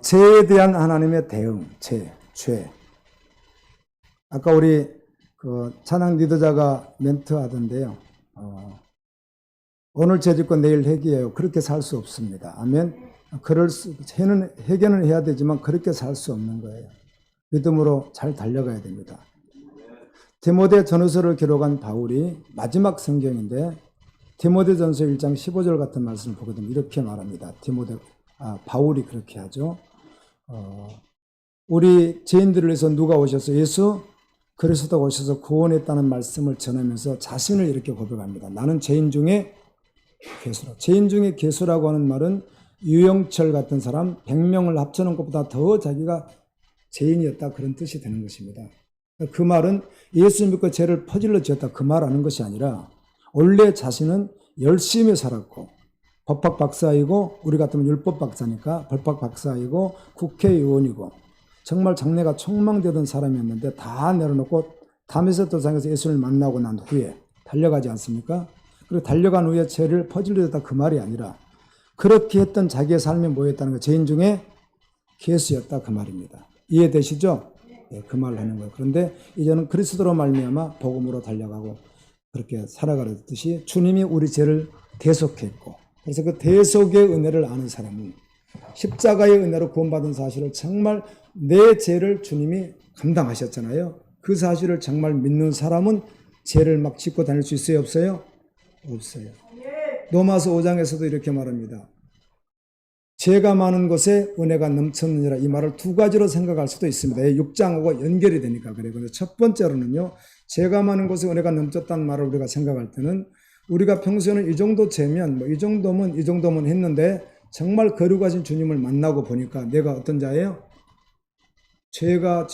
죄에 대한 하나님의 대응, 죄. 아까 우리 찬양 리더자가 멘트 하던데요. 오늘 죄짓고 내일 회개해요. 그렇게 살 수 없습니다. 아멘. 회개는 해야 되지만 그렇게 살 수 없는 거예요. 믿음으로 잘 달려가야 됩니다. 디모데 전후서를 기록한 바울이 마지막 성경인데 디모데전서 1장 15절 같은 말씀을 보거든요. 이렇게 말합니다. 바울이 그렇게 하죠. 우리 죄인들을 위해서 누가 오셔서 예수 그리스도가 오셔서 구원했다는 말씀을 전하면서 자신을 이렇게 고백합니다. 나는 죄인 중에 괴수라. 죄인 중에 괴수라고 하는 말은 유영철 같은 사람 100명을 합쳐놓은 것보다 더 자기가 죄인이었다 그런 뜻이 되는 것입니다. 그 말은 예수 믿고 죄를 퍼질러 지었다 그 말 하는 것이 아니라 원래 자신은 열심히 살았고 법학 박사이고 우리 같으면 율법 박사니까 법학 박사이고 국회의원이고 정말 장래가 촉망되던 사람이었는데 다 내려놓고 다메섹 도상에서 예수를 만나고 난 후에 달려가지 않습니까? 그리고 달려간 후에 죄를 퍼질러졌다 그 말이 아니라 그렇게 했던 자기의 삶이 뭐였다는 거 죄인 중에 괴수였다 그 말입니다. 이해되시죠? 네, 그 말을 하는 거예요. 그런데 이제는 그리스도로 말미암아 복음으로 달려가고 그렇게 살아가듯이 주님이 우리 죄를 대속했고 그래서 그 대속의 은혜를 아는 사람은 십자가의 은혜로 구원받은 사실을 정말 내 죄를 주님이 감당하셨잖아요. 그 사실을 정말 믿는 사람은 죄를 막 짓고 다닐 수 있어요? 없어요? 없어요. 로마서 5장에서도 이렇게 말합니다. 죄가 많은 곳에 은혜가 넘쳤느니라 이 말을 두 가지로 생각할 수도 있습니다. 6장하고 연결이 되니까 그래요. 근데 첫 번째로는요. 죄가 많은 곳에 은혜가 넘쳤다는 말을 우리가 생각할 때는 우리가 평소에는 이 정도 죄면 이 정도면 했는데 정말 거룩하신 주님을 만나고 보니까 내가 어떤 자예요? 죄가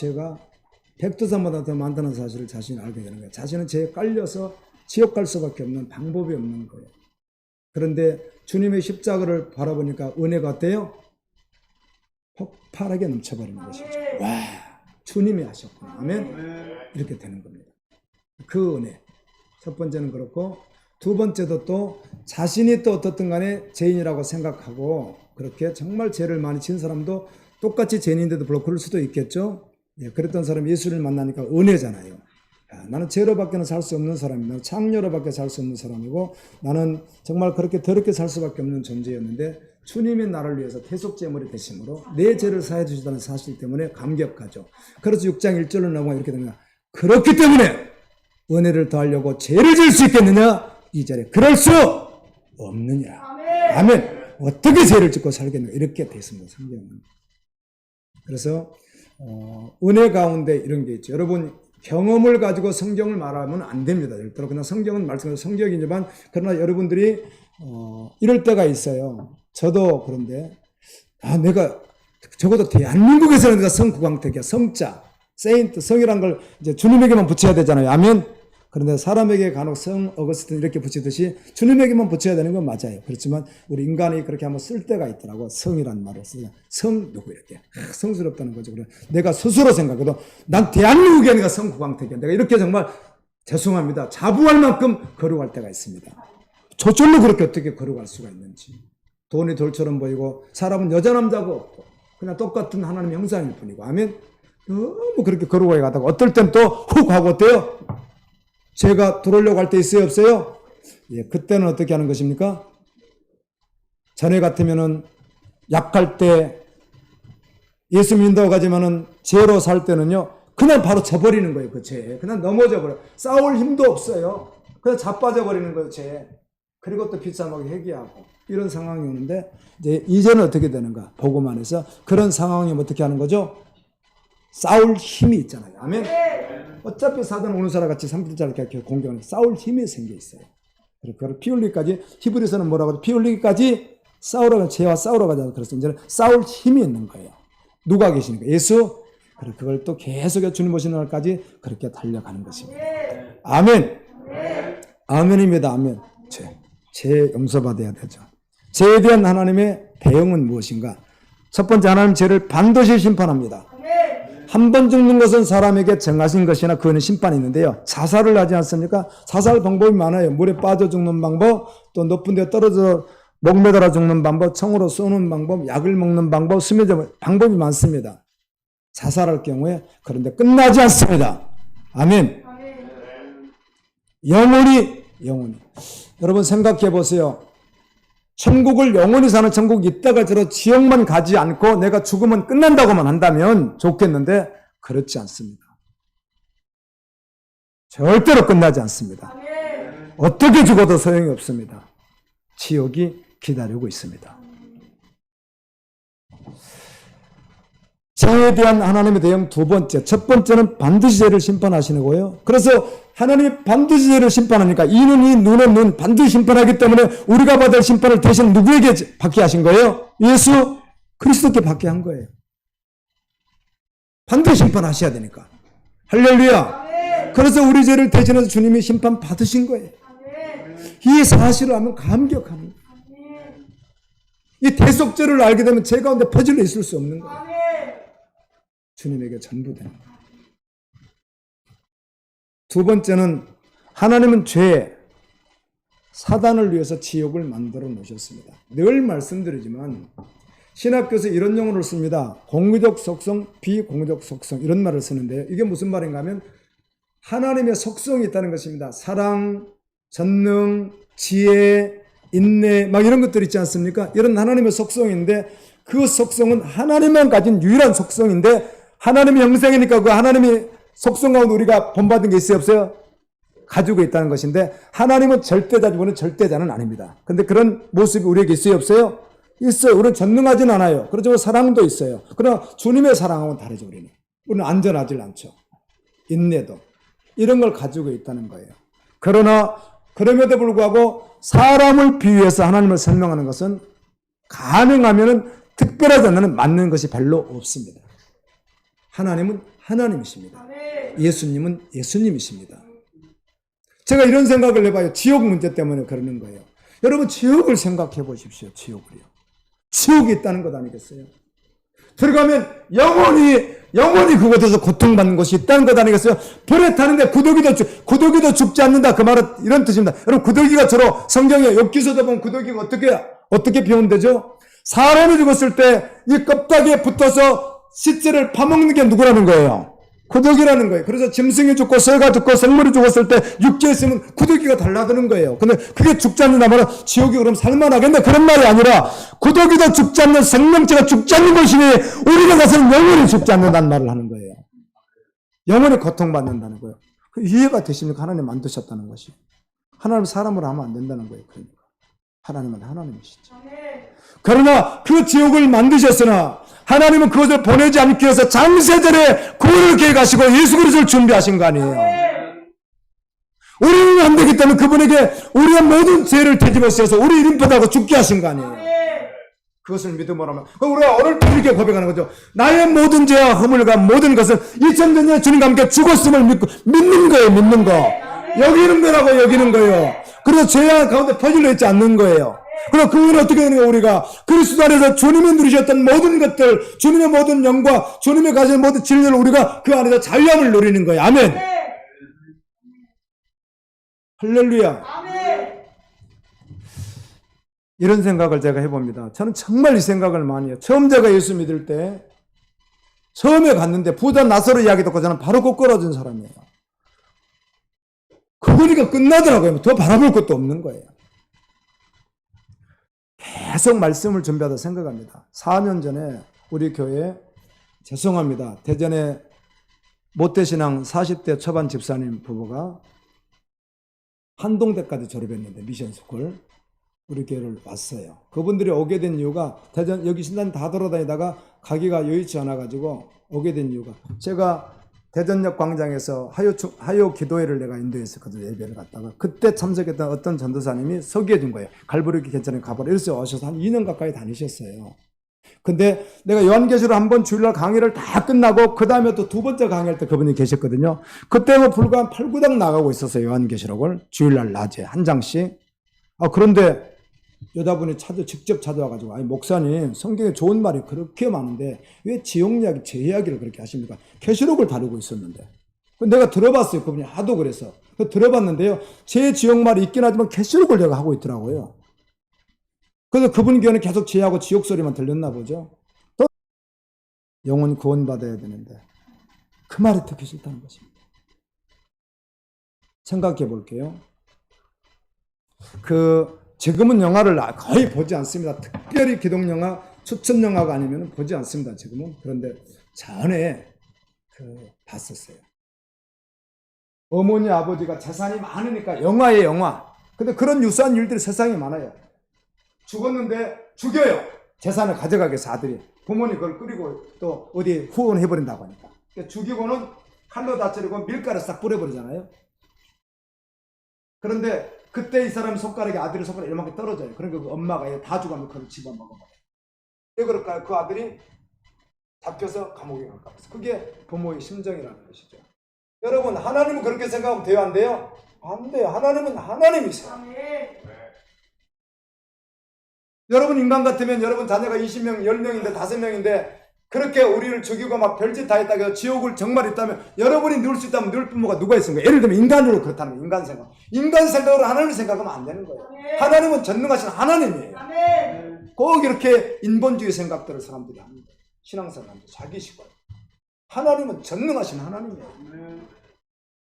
백두산보다 더 많다는 사실을 자신이 알게 되는 거예요. 자신은 죄에 깔려서 지옥 갈 수밖에 없는 방법이 없는 거예요. 그런데 주님의 십자가를 바라보니까 은혜가 어때요? 폭발하게 넘쳐버리는 것이죠. 와, 주님이 하셨구나. 아멘. 이렇게 되는 겁니다. 그 은혜. 첫 번째는 그렇고 두 번째도 또 자신이 또 어떻든 간에 죄인이라고 생각하고 그렇게 정말 죄를 많이 진 사람도 똑같이 죄인인데도 불구하고 그럴 수도 있겠죠. 예, 그랬던 사람이 예수를 만나니까 은혜잖아요. 나는 죄로밖에는 살 수 없는 사람이고 창녀로밖에 살 수 없는 사람이고 나는 정말 그렇게 더럽게 살 수밖에 없는 존재였는데 주님이 나를 위해서 대속제물이 되심으로 내 죄를 사해 주시다는 사실 때문에 감격하죠. 그래서 6장 1절로 넘어가 이렇게 됩니다. 그렇기 때문에 은혜를 더하려고 죄를 지을 수 있겠느냐? 2절에 그럴 수 없느니라. 아멘. 어떻게 죄를 짓고 살겠느냐? 이렇게 되어 있습니다. 성경은. 그래서 은혜 가운데 이런 게 있죠. 여러분 경험을 가지고 성경을 말하면 안 됩니다. 절대로 그냥 성경은 말씀해서 성경이지만 그러나 여러분들이 이럴 때가 있어요. 저도 그런데 내가 적어도 대한민국에서는 내가 성구광택이야. 성자, 세인트, 성이란 걸 이제 주님에게만 붙여야 되잖아요. 아멘. 그런데 사람에게 간혹 성 어거스틴 이렇게 붙이듯이 주님에게만 붙여야 되는 건 맞아요. 그렇지만 우리 인간이 그렇게 한번 쓸 때가 있더라고. 성이란 말을 쓰냐. 성 누구 이렇게 성스럽다는 거죠. 그래 내가 스스로 생각해도 난 대한민국에 내가 성구광택이야. 내가 이렇게 정말 죄송합니다. 자부할 만큼 거룩할 때가 있습니다. 저절로 그렇게 어떻게 거룩할 수가 있는지. 돈이 돌처럼 보이고 사람은 여자 남자가 없고 그냥 똑같은 하나님의 형상일 뿐이고 아멘. 너무 그렇게 거룩하게 가다가 어떨 땐 또 훅 하고 어때요? 죄가 들어오려고 할 때 있어요? 없어요? 예, 그때는 어떻게 하는 것입니까? 전에 같으면은 약할 때 예수 믿는다고 가지만은 죄로 살 때는요, 그냥 바로 져버리는 거예요, 그 죄에. 그냥 넘어져 버려요. 싸울 힘도 없어요. 그냥 자빠져 버리는 거예요, 죄에. 그리고 또 비참하게 회개하고. 이런 상황이 오는데, 이제는 어떻게 되는가? 보고만 해서 그런 상황이면 어떻게 하는 거죠? 싸울 힘이 있잖아요. 아멘? 어차피 사단 오는 사람 같이 3분짜리 이렇게 공격하는 싸울 힘이 생겨 있어요. 그걸 피 흘리기까지, 히브리서는 뭐라고 하죠? 피 흘리기까지 싸우러, 죄와 싸우러 가자고 그랬어요. 이제는 싸울 힘이 있는 거예요. 누가 계시니까? 예수. 그걸 또 계속 주님 오시는 날까지 그렇게 달려가는 것입니다. 아멘. 아멘입니다. 아멘. 죄 용서받아야 되죠. 죄에 대한 하나님의 대응은 무엇인가? 첫 번째, 하나님 죄를 반드시 심판합니다. 한 번 죽는 것은 사람에게 정하신 것이나 그거는 심판이 있는데요. 자살을 하지 않습니까? 자살 방법이 많아요. 물에 빠져 죽는 방법, 또 높은 데 떨어져 목 매달아 죽는 방법, 총으로 쏘는 방법, 약을 먹는 방법, 스며져 방법이 많습니다. 자살할 경우에. 그런데 끝나지 않습니다. 아멘. 영원히. 여러분 생각해 보세요. 천국을 영원히 사는 천국이 있다가 저러 지옥만 가지 않고 내가 죽으면 끝난다고만 한다면 좋겠는데 그렇지 않습니다. 절대로 끝나지 않습니다. 어떻게 죽어도 소용이 없습니다. 지옥이 기다리고 있습니다. 죄에 대한 하나님의 대응 두 번째. 첫 번째는 반드시 죄를 심판하시는 거예요. 그래서 하나님이 반드시 죄를 심판하니까 이는 이, 눈은 눈, 반드시 심판하기 때문에 우리가 받을 심판을 대신 누구에게 받게 하신 거예요? 예수 그리스도께 받게 한 거예요. 반드시 심판하셔야 되니까. 할렐루야. 그래서 우리 죄를 대신해서 주님이 심판 받으신 거예요. 이 사실을 하면 감격합니다. 이 대속죄를 알게 되면 죄 가운데 퍼질러 있을 수 없는 거예요. 주님에게 전부 되는 거예요. 두 번째는 하나님은 죄, 사단을 위해서 지옥을 만들어 놓으셨습니다. 늘 말씀드리지만 신학교에서 이런 용어를 씁니다. 공의적 속성, 비공의적 속성 이런 말을 쓰는데요. 이게 무슨 말인가 하면 하나님의 속성이 있다는 것입니다. 사랑, 전능, 지혜, 인내 막 이런 것들 있지 않습니까? 이런 하나님의 속성인데 그 속성은 하나님만 가진 유일한 속성인데 하나님의 형상이니까 그 하나님의 속성 가운데 우리가 본받은 게 있어요 없어요? 가지고 있다는 것인데 하나님은 절대자지 우리는 절대자는 아닙니다. 근데 그런 모습이 우리에게 있어요 없어요? 있어요. 우리는 전능하진 않아요. 그렇지만 사랑도 있어요. 그러나 주님의 사랑하고는 다르죠. 우리는 안전하지 않죠. 인내도 이런 걸 가지고 있다는 거예요. 그러나 그럼에도 불구하고 사람을 비유해서 하나님을 설명하는 것은 가능하면 특별하지 않는 맞는 것이 별로 없습니다. 하나님은 하나님이십니다. 예수님은 예수님이십니다. 제가 이런 생각을 해봐요. 지옥 문제 때문에 그러는 거예요. 여러분 지옥을 생각해 보십시오. 지옥을요. 지옥이 있다는 것 아니겠어요? 들어가면 영원히 그곳에서 고통받는 것이 있다는 것 아니겠어요? 불에 타는데 구더기도 죽지 않는다. 그 말은 이런 뜻입니다. 여러분 구더기가 주로 성경에 욥기서도 보면 구더기가 어떻게 표현되죠? 사람이 죽었을 때 이 껍데기에 붙어서 시체를 파먹는 게 누구라는 거예요? 구더기라는 거예요. 그래서 짐승이 죽고 새가 죽고 생물이 죽었을 때 육지에 있으면 구더기가 달라드는 거예요. 근데 그게 죽지 않는다 말은 지옥이 그럼 살만하겠네? 그런 말이 아니라 구더기도 죽지 않는 생명체가 죽지 않는 것이니 우리가 가서는 영원히 죽지 않는다는 말을 하는 거예요. 영원히 고통받는다는 거예요. 이해가 되십니까? 하나님 만드셨다는 것이. 하나님 사람으로 하면 안 된다는 거예요. 그러니까. 하나님은 하나님이시죠. 그러나 그 지옥을 만드셨으나 하나님은 그것을 보내지 않기 위해서 장세전에 구원을 계획하시고 예수 그리스도를 준비하신 거 아니에요. 우리는 안 되기 때문에 그분에게 우리의 모든 죄를 되집어 씌워서 우리 이름표다고 죽게 하신 거 아니에요. 그것을 믿음으로 하면 우리가 어릴 때 이렇게 고백하는 거죠. 나의 모든 죄와 허물과 모든 것은 2000년 전에 주님과 함께 죽었음을 믿는 거예요. 믿는 거. 여기는 거라고 여기는 거예요. 그래서 죄 가운데 퍼질러 있지 않는 거예요. 그럼 그건 어떻게 되는 거예요? 우리가 그리스도 안에서 주님이 누리셨던 모든 것들, 주님의 모든 영과 주님의 가진 모든 진리를 우리가 그 안에서 자유함을 누리는 거예요. 아멘. 할렐루야. 아멘. 이런 생각을 제가 해봅니다. 저는 정말 이 생각을 많이 해요. 처음 제가 예수 믿을 때 처음에 갔는데 부자 나사로 이야기 듣고 저는 바로 곧걸어진 사람이에요. 그거니까 끝나더라고요. 더 바라볼 것도 없는 거예요. 계속 말씀을 준비하다 생각합니다. 4년 전에 우리 교회에 죄송합니다. 대전에 모태신앙 40대 초반 집사님 부부가 한동대까지 졸업했는데 미션스쿨 우리 교회를 왔어요. 그분들이 오게 된 이유가 대전 여기 신당 다 돌아다니다가 가기가 여의치 않아가지고 오게 된 이유가 제가 대전역 광장에서 하요 기도회를 내가 인도했었거든요. 예배를 갔다가 그때 참석했던 어떤 전도사님이 소개해 준 거예요. 갈보리기 괜찮으면 가보라. 이래서 오셔서 한 2년 가까이 다니셨어요. 근데 내가 요한계시록 한번 주일날 강의를 다 끝나고 그 다음에 또 두 번째 강의할 때 그분이 계셨거든요. 그때 뭐 불과 한 8, 9장 나가고 있었어요. 요한계시록을 주일날 낮에 한 장씩. 그런데 여자분이 직접 찾아와가지고 아니 목사님 성경에 좋은 말이 그렇게 많은데 왜 지옥 이야기 제 이야기를 그렇게 하십니까? 계시록을 다루고 있었는데 내가 들어봤어요. 그분이 하도 그래서 들어봤는데요. 제 지옥 말이 있긴 하지만 계시록을 제가 하고 있더라고요. 그래서 그분 귀에는 계속 죄하고 지옥 소리만 들렸나 보죠. 또 영혼이 구원받아야 되는데 그 말이 듣기 싫다는 것입니다. 생각해 볼게요. 지금은 영화를 거의 보지 않습니다. 특별히 기독 영화, 추천 영화가 아니면 보지 않습니다. 지금은. 그런데 전에 봤었어요. 어머니 아버지가 재산이 많으니까 영화예요, 영화. 근데 그런 유사한 일들이 세상에 많아요. 죽었는데 죽여요. 재산을 가져가기 위해서 아들이. 부모님 그걸 끓이고 또 어디 후원해버린다고 하니까. 그러니까 죽이고는 칼로 다스리고 밀가루 싹 뿌려버리잖아요. 그런데 그때 이 사람 손가락에 아들의 손가락이 이만큼 떨어져요. 그러니까 그 엄마가 다 죽으면 그걸 집어먹어버려요. 왜 그럴까요? 그 아들이 잡혀서 감옥에 갈까 봐서. 그게 부모의 심정이라는 것이죠. 여러분, 하나님은 그렇게 생각하면 돼요, 안 돼요? 안 돼요. 하나님은 하나님이세요. 여러분 인간 같으면 여러분 자녀가 20명, 10명인데 5명인데 그렇게 우리를 죽이고 막 별짓 다 했다고 해서 지옥을 정말 있다면 여러분이 누울 수 있다면 누울 부모가 누가 있습니까? 예를 들면 인간으로 그렇다는 거예요. 인간 생각. 인간 생각으로 하나님을 생각하면 안 되는 거예요. 하나님은 전능하신 하나님이에요. 꼭 이렇게 인본주의 생각들을 사람들이 합니다. 신앙생활도 자기 식으로. 하나님은 전능하신 하나님이에요.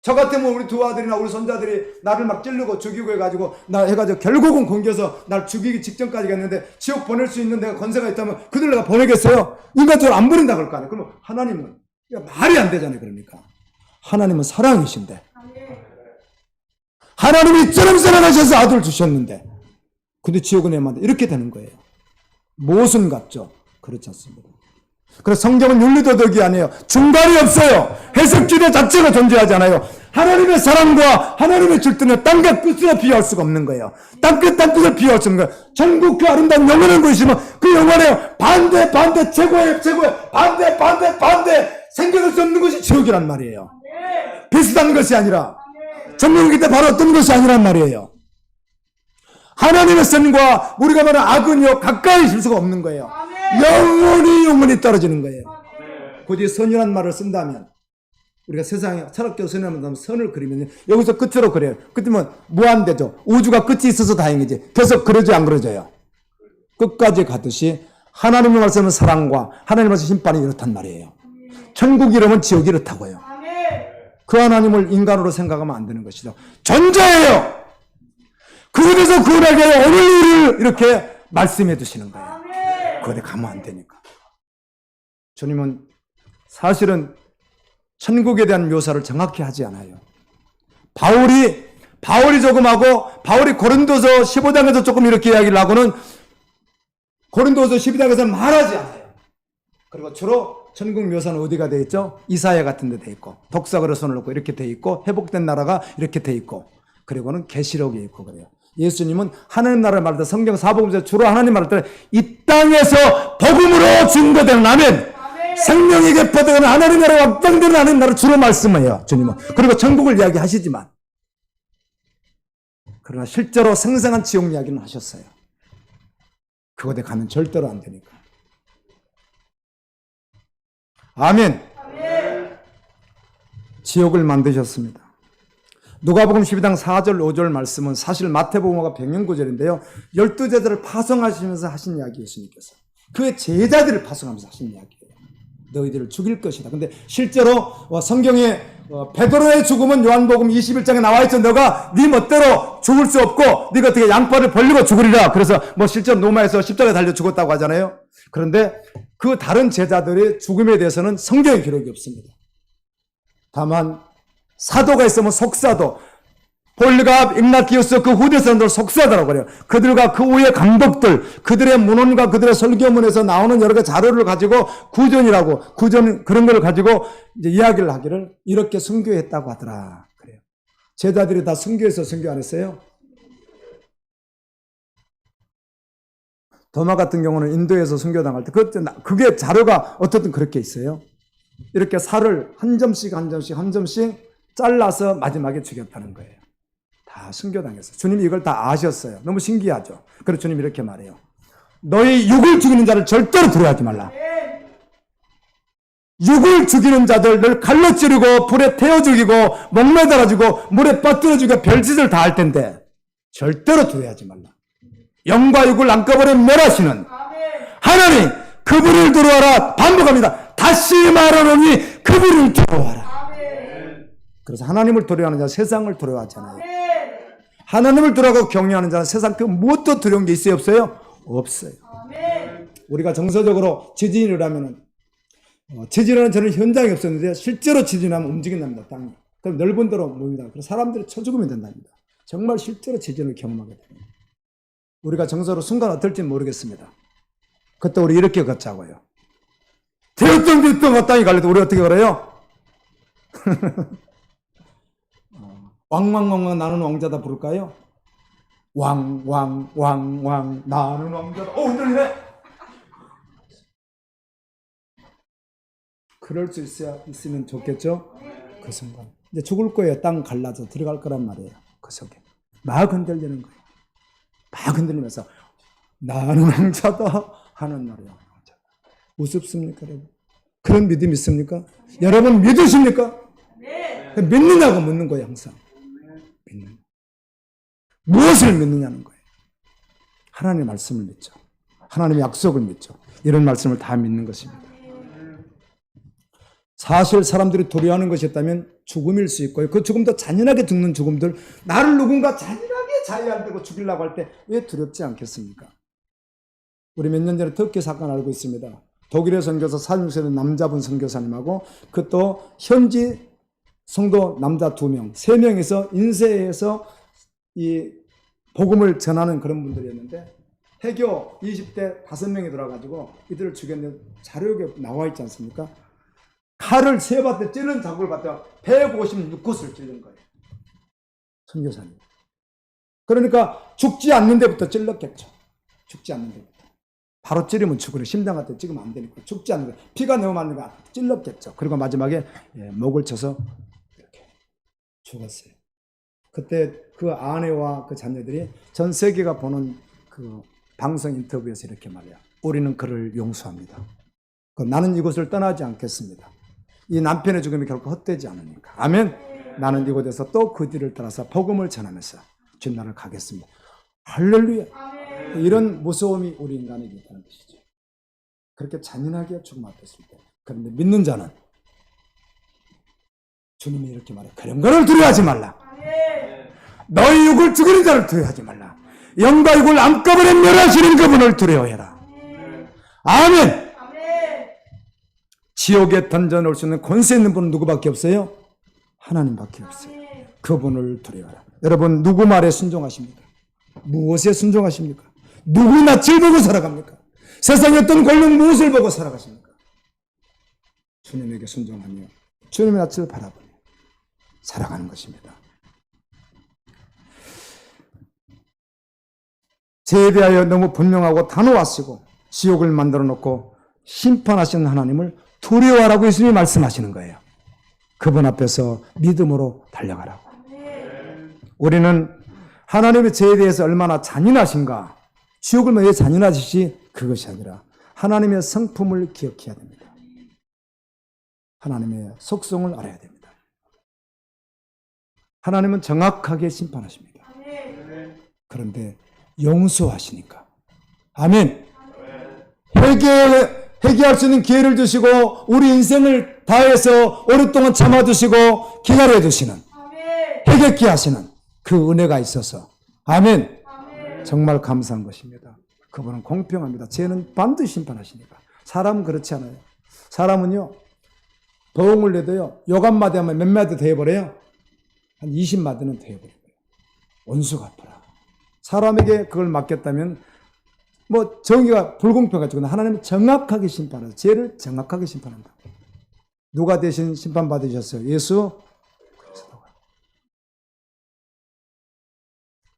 저 같으면 우리 두 아들이나 우리 손자들이 나를 막 찌르고 죽이고 해가지고 결국은 공겨서 날 죽이기 직전까지 갔는데 지옥 보낼 수 있는 내가 권세가 있다면 그들 내가 보내겠어요? 인간적으로 안 보낸다 그럴 거 아니에요. 그러면 하나님은 말이 안 되잖아요. 그러니까 하나님은 사랑이신데 하나님이 이처럼 사랑하셔서 아들을 주셨는데 근데 지옥은 애만데 이렇게 되는 거예요. 모순 같죠? 그렇지 않습니다. 그래서 성경은 윤리도덕이 아니에요. 중간이 없어요. 해석주의 자체가 존재하지 않아요. 하나님의 사랑과 하나님의 질투는 땅과 끝으로 비교할 수가 없는 거예요. 땅끝을 비교할 수 없는 거예요. 천국 그 아름다운 영원한 곳이지만 그 영원에 반대 최고의 반대 생겨날 수 없는 것이 지옥이란 말이에요. 비슷한 것이 아니라 전명기 때 바로 어떤 것이 아니란 말이에요. 하나님의 선과 우리가 말하는 악은요 가까이 있을 수가 없는 거예요. 영원히 떨어지는 거예요. 굳이 선이라는 말을 쓴다면 우리가 세상에 철학적으로 선이라면 선을 그리면 여기서 끝으로 그래요. 끝이면 무한대죠. 우주가 끝이 있어서 다행이지. 계속 그러지 안 그러져요. 끝까지 가듯이 하나님의 말씀은 사랑과 하나님의 말씀 심판이 이렇단 말이에요. 천국 이름은 지옥이 이렇다고요. 그 하나님을 인간으로 생각하면 안 되는 것이죠. 존재예요. 그곳에서 구원하게 오늘 우리를 이렇게 말씀해 주시는 거예요. 그런데 가면 안 되니까. 주님은 사실은 천국에 대한 묘사를 정확히 하지 않아요. 바울이 조금 하고 바울이 고린도서 15장에서 조금 이렇게 이야기를 하고는 고린도서 12장에서 말하지 않아요. 그리고 주로 천국 묘사는 어디가 되어 있죠? 이사야 같은 데 되어 있고 독사그릇 손을 놓고 이렇게 되어 있고 회복된 나라가 이렇게 되어 있고 그리고는 계시록에 있고 그래요. 예수님은 하나님 나라를 말할 때 성경 사복음에서 주로 하나님 말할 때 이 땅에서 복음으로 증거되는 아멘. 생명에게 퍼져가는 하나님 나라가 확장되는 하나님 나라를 주로 말씀해요. 주님은. 그리고 천국을 이야기하시지만 그러나 실제로 생생한 지옥 이야기는 하셨어요. 그곳에 가면 절대로 안 되니까. 아멘. 지옥을 만드셨습니다. 누가복음 12장 4절 5절 말씀은 사실 마태복음과 병행구절인데요. 12제자를 파송하시면서 하신 이야기 예수님께서. 그의 제자들을 파송하면서 하신 이야기예요. 너희들을 죽일 것이다. 근데 실제로 성경에 베드로의 죽음은 요한복음 21장에 나와 있죠. 너가 네 멋대로 죽을 수 없고 네가 어떻게 양팔을 벌리고 죽으리라. 그래서 실제로 로마에서 십자가에 달려 죽었다고 하잖아요. 그런데 그 다른 제자들의 죽음에 대해서는 성경에 기록이 없습니다. 다만 사도가 있으면 속사도, 폴리갑, ig나티우스 그 후대 사람들 속사도라고 그래요. 그들과 그 후의 감독들, 그들의 문헌과 그들의 설교문에서 나오는 여러 가지 자료를 가지고 구전 그런 걸 가지고 이제 이야기를 하기를 이렇게 순교했다고 하더라. 그래요. 제자들이 다 순교해서 순교 안 했어요? 도마 같은 경우는 인도에서 순교당할 때 그게 자료가 어떻든 그렇게 있어요. 이렇게 살을 한 점씩 잘라서 마지막에 죽였다는 거예요. 다 순교당했어요. 주님이 이걸 다 아셨어요. 너무 신기하죠. 그래서 주님이 이렇게 말해요. 너희 육을 죽이는 자를 절대로 두려워하지 말라. 육을 죽이는 자들을 칼로 찌르고 불에 태워 죽이고 목매달아 주고 물에 빠뜨려 죽여 별짓을 다 할 텐데 절대로 두려워하지 말라. 영과 육을 한꺼번에 멸하시는 하나님, 그분을 두려워하라. 반복합니다. 다시 말하노니 그분을 두려워하라. 그래서 하나님을 두려워하는 자는 세상을 두려워하잖아요. 하나님을 두려워하고 경외하는 자는 세상 그 무엇도 두려운 게 있어요, 없어요? 없어요. 우리가 정서적으로 지진이 일어나면 지진하는 저는 현장이 없었는데 실제로 지진하면 움직인답니다, 땅이. 그럼 넓은 데로 모입니다. 그래서 사람들이 쳐죽으면 된답니다. 정말 실제로 지진을 경험하게 됩니다. 우리가 정서로 순간 어떨지 모르겠습니다. 그때 우리 이렇게 걷자고요. 뒤뚱뒤뚱 땅이 갈려도 우리 어떻게 걸어요? 왕왕왕왕 나는 왕자다 부를까요? 왕왕왕왕 나는 왕자다. 흔들리네. 그럴 수 있으면 좋겠죠? 그 순간. 이제 죽을 거예요. 땅 갈라져 들어갈 거란 말이에요. 그 속에. 막 흔들리는 거예요. 막 흔들리면서 나는 왕자다 하는 말이에요. 우습습니까, 여러분? 그런 믿음 있습니까? 여러분 믿으십니까? 네. 믿느냐고 묻는 거예요, 항상. 믿는. 무엇을 믿느냐는 거예요. 하나님의 말씀을 믿죠. 하나님의 약속을 믿죠. 이런 말씀을 다 믿는 것입니다. 사실 사람들이 두려워하는 것이 있다면 죽음일 수 있고요. 그 죽음도 잔인하게 죽는 죽음들, 나를 누군가 잔인하게 자해하려고 죽이려고 할 때 왜 두렵지 않겠습니까? 우리 몇 년 전에 터키 사건 알고 있습니다. 독일의 선교사 46세 된 남자분 선교사님하고 그 또 현지 성도 남자 2명, 3명이서 인쇄해서 이 복음을 전하는 그런 분들이었는데 해교 20대 5명이 들어가지고 이들을 죽였는데 자료에 나와 있지 않습니까? 칼을 3밭에 찌른 자국을 봤더니 156곳을 찔른 거예요. 선교사님. 그러니까 죽지 않는 데부터 찔렀겠죠. 죽지 않는 데부터. 바로 찌르면 죽으려 심장한테 찍으면 안 되니까 죽지 않는 데 피가 너무 많으니까 찔렀겠죠. 그리고 마지막에 목을 쳐서 이렇게 죽었어요. 그때 그 아내와 그 자녀들이 전 세계가 보는 그 방송 인터뷰에서 이렇게 말해요. 우리는 그를 용서합니다. 나는 이곳을 떠나지 않겠습니다. 이 남편의 죽음이 결코 헛되지 않으니까. 아멘. 나는 이곳에서 또 그 뒤를 따라서 복음을 전하면서 주님 나라를 가겠습니다. 할렐루야. 이런 무서움이 우리 인간에게 있다는 것이죠. 그렇게 잔인하게 죽음 앞에 있을 때. 그런데 믿는 자는 주님이 이렇게 말해요. 그런 거를 두려워하지 말라. 너희 육을 죽이는 자를 두려워하지 말라. 영과 육을 한꺼번에 멸하시는 그분을 두려워해라. 아멘. 지옥에 던져놓을 수 있는 권세 있는 분은 누구밖에 없어요? 하나님밖에 없어요. 그분을 두려워하라. 여러분 누구 말에 순종하십니까? 무엇에 순종하십니까? 누구 낯을 보고 살아갑니까? 세상의 어떤 권력 무엇을 보고 살아가십니까? 주님에게 순종하며 주님의 낯을 바라보며 살아가는 것입니다. 죄에 대하여 너무 분명하고 단호하시고 지옥을 만들어 놓고 심판하시는 하나님을 두려워하라고 예수님이 말씀하시는 거예요. 그분 앞에서 믿음으로 달려가라고. 우리는 하나님의 죄에 대해서 얼마나 잔인하신가, 지옥을 왜 잔인하시지, 그것이 아니라 하나님의 성품을 기억해야 됩니다. 하나님의 속성을 알아야 됩니다. 하나님은 정확하게 심판하십니다. 그런데 용서하시니까. 아멘. 회개할 수 있는 기회를 주시고 우리 인생을 다해서 오랫동안 참아주시고 기다려 주시는, 회개케 하시는 그 은혜가 있어서 아멘. 정말 감사한 것입니다. 그분은 공평합니다. 죄는 반드시 심판하시니까. 사람은 그렇지 않아요. 사람은요 보응을 내도요 욕 한마디 하면 몇 마디 더 해버려요. 한 20마디는 더 해버려요. 원수 갚아라. 사람에게 그걸 맡겼다면 뭐 정의가 불공평하지만 하나님은 정확하게 심판하세요. 죄를 정확하게 심판한다. 누가 대신 심판받으셨어요? 예수 그리스도가.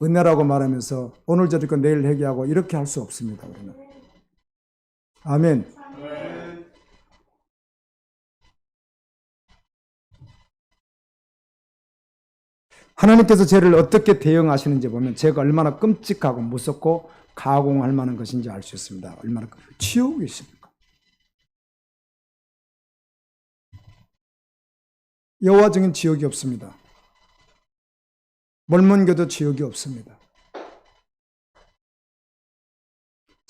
은혜라고 말하면서 오늘 저리고 내일 회개하고 이렇게 할 수 없습니다. 우리는. 아멘. 하나님께서 죄를 어떻게 대응하시는지 보면 죄가 얼마나 끔찍하고 무섭고 가공할 만한 것인지 알 수 있습니다. 얼마나 치욕이 있습니까? 여호와적인 지옥이 없습니다. 몰몬교도 지옥이 없습니다.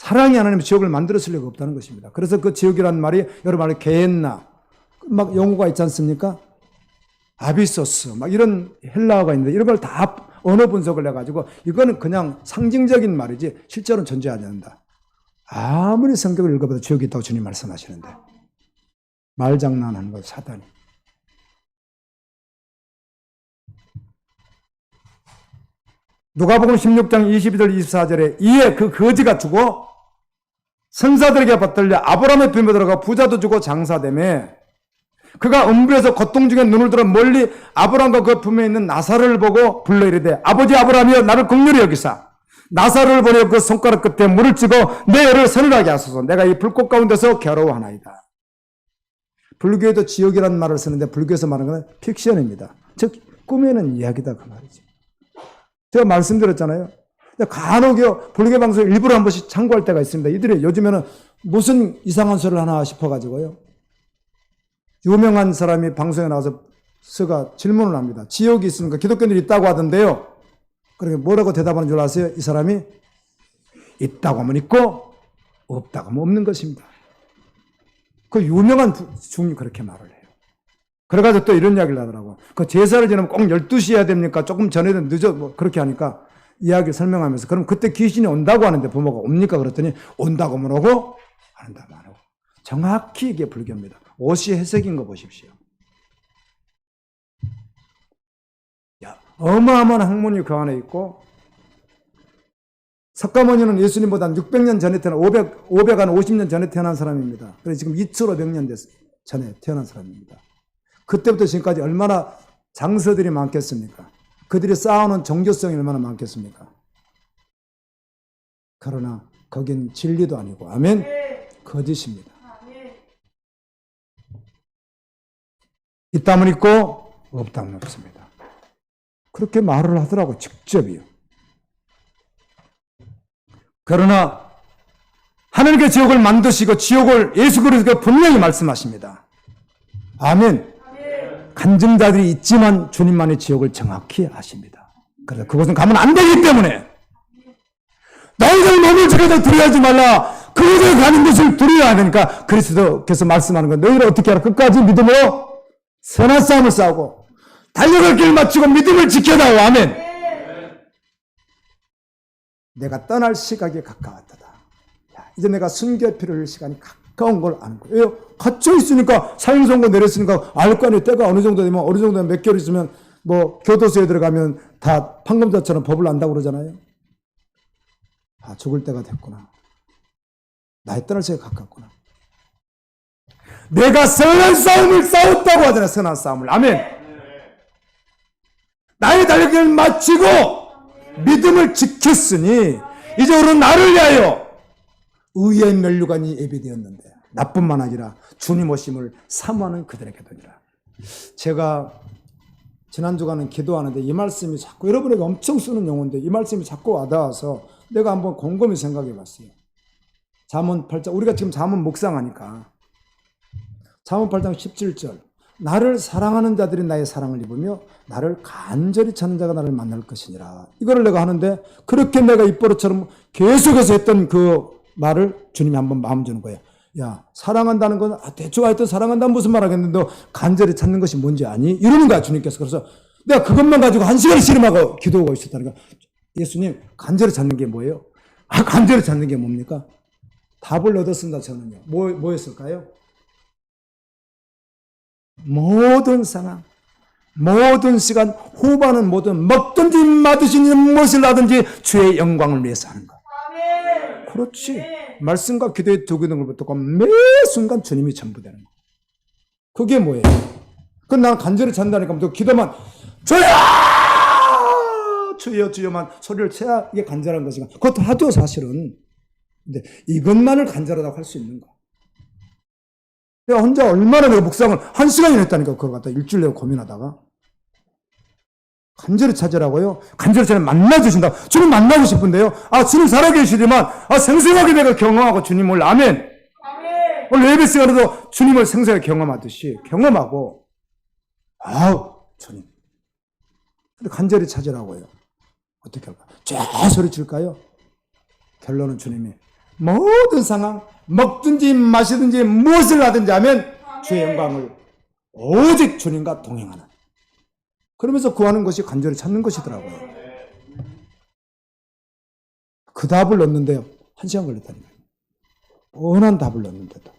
사랑이 하나님은 지옥을 만들었을 리가 없다는 것입니다. 그래서 그 지옥이라는 말이 여러분 말에 게헨나 막 용어가 있지 않습니까? 아비소스 막 이런 헬라어가 있는데 이런 걸 다 언어 분석을 해가지고 이거는 그냥 상징적인 말이지 실제로는 존재하지 않는다. 아무리 성경을 읽어봐도 지옥이 있다고 주님 말씀하시는데 말장난하는 거 사단이. 누가복음 16장 22절 24절에 이에 그 거지가 죽어 선사들에게 받들려 아브라함의 품에 들어가 부자도 주고 장사되매 그가 음부에서 고통 중에 눈을 들어 멀리 아브라함과 그 품에 있는 나사로를 보고 불러 이르되 아버지 아브라함이여 나를 긍휼히 여기사 나사로를 보내 그 손가락 끝에 물을 찌고 내 애를 서늘하게 하소서 내가 이 불꽃 가운데서 괴로워하나이다. 불교에도 지옥이라는 말을 쓰는데 불교에서 말하는 것은 픽션입니다. 즉 꿈에는 이야기다 그 말이지. 제가 말씀드렸잖아요. 간혹 불교 방송 일부러 한 번씩 참고할 때가 있습니다. 이들이 요즘에는 무슨 이상한 소리를 하나 싶어가지고요. 유명한 사람이 방송에 나와서 질문을 합니다. 지옥이 있으니까 기독교인들이 있다고 하던데요. 그러니까 뭐라고 대답하는 줄 아세요? 이 사람이 있다고 하면 있고 없다고 하면 없는 것입니다. 그 유명한 중이 그렇게 말을 해요. 그래가지고 또 이런 이야기를 하더라고. 그 제사를 지내면 꼭 12시 해야 됩니까? 조금 전에도 늦어 뭐 그렇게 하니까 이야기를 설명하면서 그럼 그때 귀신이 온다고 하는데 부모가 옵니까? 그랬더니 온다고 하면 오고 안 온다고 안 오고. 정확히 이게 불교입니다. 옷이 해석인 거 보십시오. 야, 어마어마한 학문이 그 안에 있고 석가모니는 예수님보다 600년 전에 태어난 550년 전에 태어난 사람입니다. 그래서 지금 2500년 전에 태어난 사람입니다. 그때부터 지금까지 얼마나 장서들이 많겠습니까? 그들이 쌓아놓은 종교성이 얼마나 많겠습니까? 그러나 거긴 진리도 아니고 아멘? 거짓입니다. 있다면 있고 없다면 없습니다. 그렇게 말을 하더라고 직접이요. 그러나 하나님께 지옥을 만드시고 지옥을 예수 그리스도가 분명히 말씀하십니다. 아멘. 간증자들이 있지만 주님만이 지옥을 정확히 아십니다. 그래서 그곳은 가면 안 되기 때문에 너희들 몸을 죽여도 두려워하지 말라. 그곳에 가는 것을 두려워야 되니까 그리스도께서 말씀하는 건 너희를 어떻게 하라. 끝까지 믿음으로 선한 싸움을 싸우고 달려갈 길 맞추고 믿음을 지켜다오. 아멘. 내가 떠날 시각이 가까웠다. 이제 내가 순교에 필요할 시간이 가까운 걸 아는 거예요. 왜요? 갇혀 있으니까 사형선고 내렸으니까 알 거 아니에요. 때가 어느 정도 되면 어느 정도 몇 개월 있으면 뭐 교도소에 들어가면 다 판검사처럼 법을 안다고 그러잖아요. 아, 죽을 때가 됐구나. 나의 떠날 시간이 가깝구나. 내가 선한 싸움을 싸웠다고 하잖아요. 선한 싸움을. 아멘. 나의 달려기를 마치고 믿음을 지켰으니 이제 우리는 나를 위하여 의의 면류관이 예비되었는데 나뿐만 아니라 주님 오심을 사모하는 그들에게 되니라. 제가 지난주간은 기도하는데 이 말씀이 자꾸 여러분에게 엄청 쓰는 용어인데 이 말씀이 자꾸 와닿아서 내가 한번 곰곰이 생각해 봤어요. 잠언 8장, 우리가 지금 잠언 묵상하니까 잠언 8장 17절 나를 사랑하는 자들이 나의 사랑을 입으며 나를 간절히 찾는 자가 나를 만날 것이니라. 이거를 내가 하는데 그렇게 내가 입버릇처럼 계속해서 했던 그 말을 주님이 한번 마음 주는 거예요. 야, 사랑한다는 건 대충 하여튼 사랑한다는 무슨 말 하겠는데 너 간절히 찾는 것이 뭔지 아니? 이러는 거야 주님께서. 그래서 내가 그것만 가지고 1시간 씨름하고 기도하고 있었다니까. 예수님 간절히 찾는 게 뭐예요? 아, 간절히 찾는 게 뭡니까? 답을 얻었습니다. 저는요. 뭐였을까요? 모든 상황, 모든 시간, 후반은 모든 먹든지 마든지 무엇을 하든지 주의 영광을 위해서 하는 것. 그렇지. 말씀과 기도의 두 기능을 붙잡고 매 순간 주님이 전부 되는 거. 그게 뭐예요? 그건 나는 간절히 찬다니까 또 기도만 주여! 주여 주여만 소리를 쳐야 이게 간절한 것이가. 그것도 하도 사실은. 근데 이것만을 간절하다고 할 수 있는 거. 내가 혼자 얼마나 내가 묵상을 1시간이나 했다니까 그걸 갖다 일주일 내고 고민하다가 간절히 찾으라고요. 간절히 찾으면 만나주신다. 주님 만나고 싶은데요. 아, 주님 살아계시지만 생생하게 내가 경험하고 주님을 아멘. 오늘 예배 시간에도 주님을 생생하게 경험하듯이 경험하고 아우 주님. 근데 간절히 찾으라고요. 어떻게 할까? 쫙 소리칠까요? 결론은 주님이 모든 상황, 먹든지 마시든지 무엇을 하든지 하면 주의 영광을 오직 주님과 동행하는, 그러면서 구하는 것이 간절히 찾는 것이더라고요. 그 답을 얻는데요, 1시간 걸렸다니까요. 뻔한 답을 얻는데도.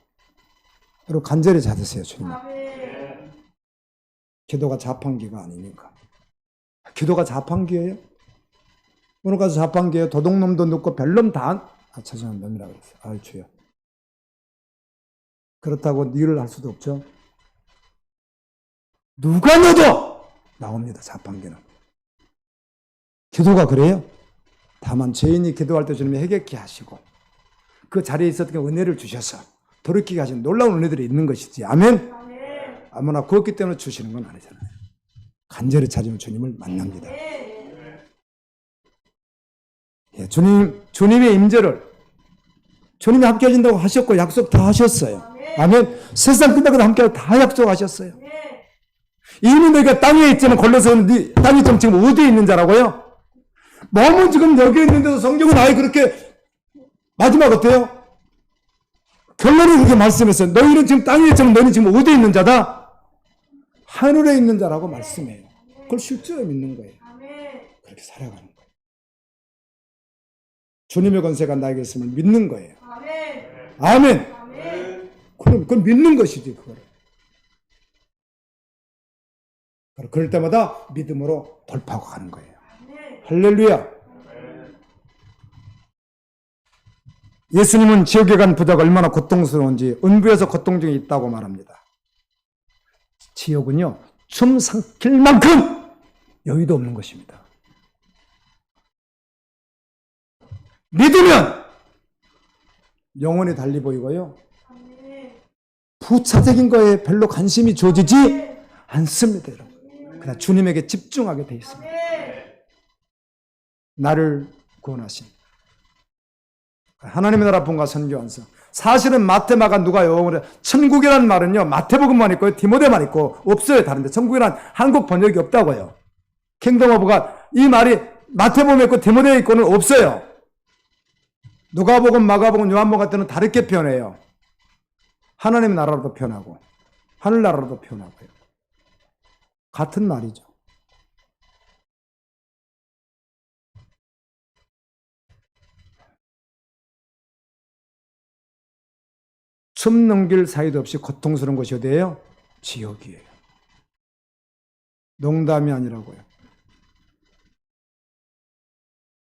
여러분 간절히 찾으세요, 주님. 기도가 자판기가 아니니까. 기도가 자판기예요? 오늘 가서 자판기에 도둑놈도 넣고 별놈 다, 죄송합니다, 놈이라고 그랬어요. 아유, 주여. 그렇다고 일을 할 수도 없죠. 누가 넣어도 나옵니다, 자판기는. 기도가 그래요? 다만 죄인이 기도할 때 주님이 해결케 하시고 그 자리에 있었던 은혜를 주셔서 돌이키게 하신 놀라운 은혜들이 있는 것이지. 아멘? 아무나 구웠기 때문에 주시는 건 아니잖아요. 간절히 찾으면 주님을 만납니다. 예, 주님의 임재를 주님이 함께 하신다고 하셨고 약속 다 하셨어요. 아멘. 세상 끝나고 함께 다 약속하셨어요. 이미 너희가 땅에 있지만 걸려서 땅이 지금 어디에 있는 자라고요? 몸은 지금 여기 있는데도 성경은 아예 그렇게 마지막 어때요? 결론을 그렇게 말씀했어요. 너희는 지금 땅에 있지만 너희는 지금 어디에 있는 자다? 하늘에 있는 자라고 말씀해요. 그걸 실제로 믿는 거예요. 그렇게 살아가는 거예요. 주님의 권세가 나에게 있음을 믿는 거예요. 아멘. 그럼 그걸 믿는 것이지, 그거를. 그럴 때마다 믿음으로 돌파하고 가는 거예요. 할렐루야. 예수님은 지옥에 간 부자가 얼마나 고통스러운지 은부에서 고통 중에 있다고 말합니다. 지옥은요, 숨 삼킬 만큼 여유도 없는 것입니다. 믿으면 영혼이 달리 보이고요, 부차적인 거에 별로 관심이 주어지지 않습니다, 여러분. 그러나 주님에게 집중하게 돼 있습니다. 나를 구원하신 하나님의 나라 본가 선교원서. 사실은 마태, 마가, 누가, 요한은 천국이라는 말은요, 마태복음만 있고요, 디모데만 있고 없어요. 다른데 천국이란 한국 번역이 없다고요. 킹덤 오브가 이 말이 마태복음에 있고 디모데에 있고는 없어요. 누가복음, 마가복음, 요한복음 같은 때는 다르게 표현해요. 하나님의 나라로도 표현하고 하늘나라로도 표현하고요. 같은 말이죠. 숨 넘길 사이도 없이 고통스러운 것이 어디예요? 지옥이에요. 농담이 아니라고요.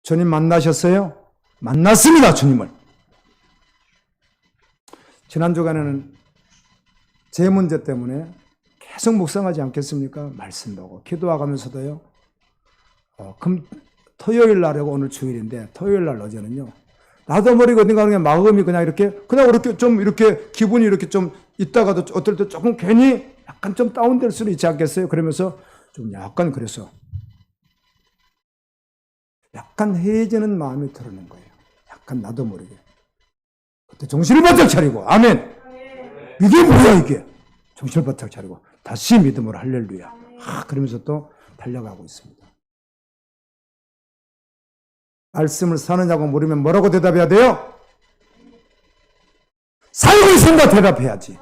주님 만나셨어요? 만났습니다, 주님을. 지난 주간에는 제 문제 때문에 계속 묵상하지 않겠습니까? 말씀 보고 기도하면서도요. 토요일 날이고 오늘 주일인데 토요일 날 어제는요. 나도 모르게 어딘가 그냥 마음이 그냥 이렇게 좀 이렇게 기분이 이렇게 좀 있다가도 어떨 때 조금 괜히 약간 좀 다운될 수는 있지 않겠어요? 그러면서 좀 약간 그래서 약간 해해지는 마음이 들어오는 거예요. 약간 나도 모르게. 그때 정신을 바짝 차리고, 아멘. 이게 뭐야, 이게? 정신을 바짝 차리고 다시 믿음으로 할렐루야. 그러면서 또 달려가고 있습니다. 말씀을 사느냐고 물으면 뭐라고 대답해야 돼요? 살고 있습니다. 대답해야지.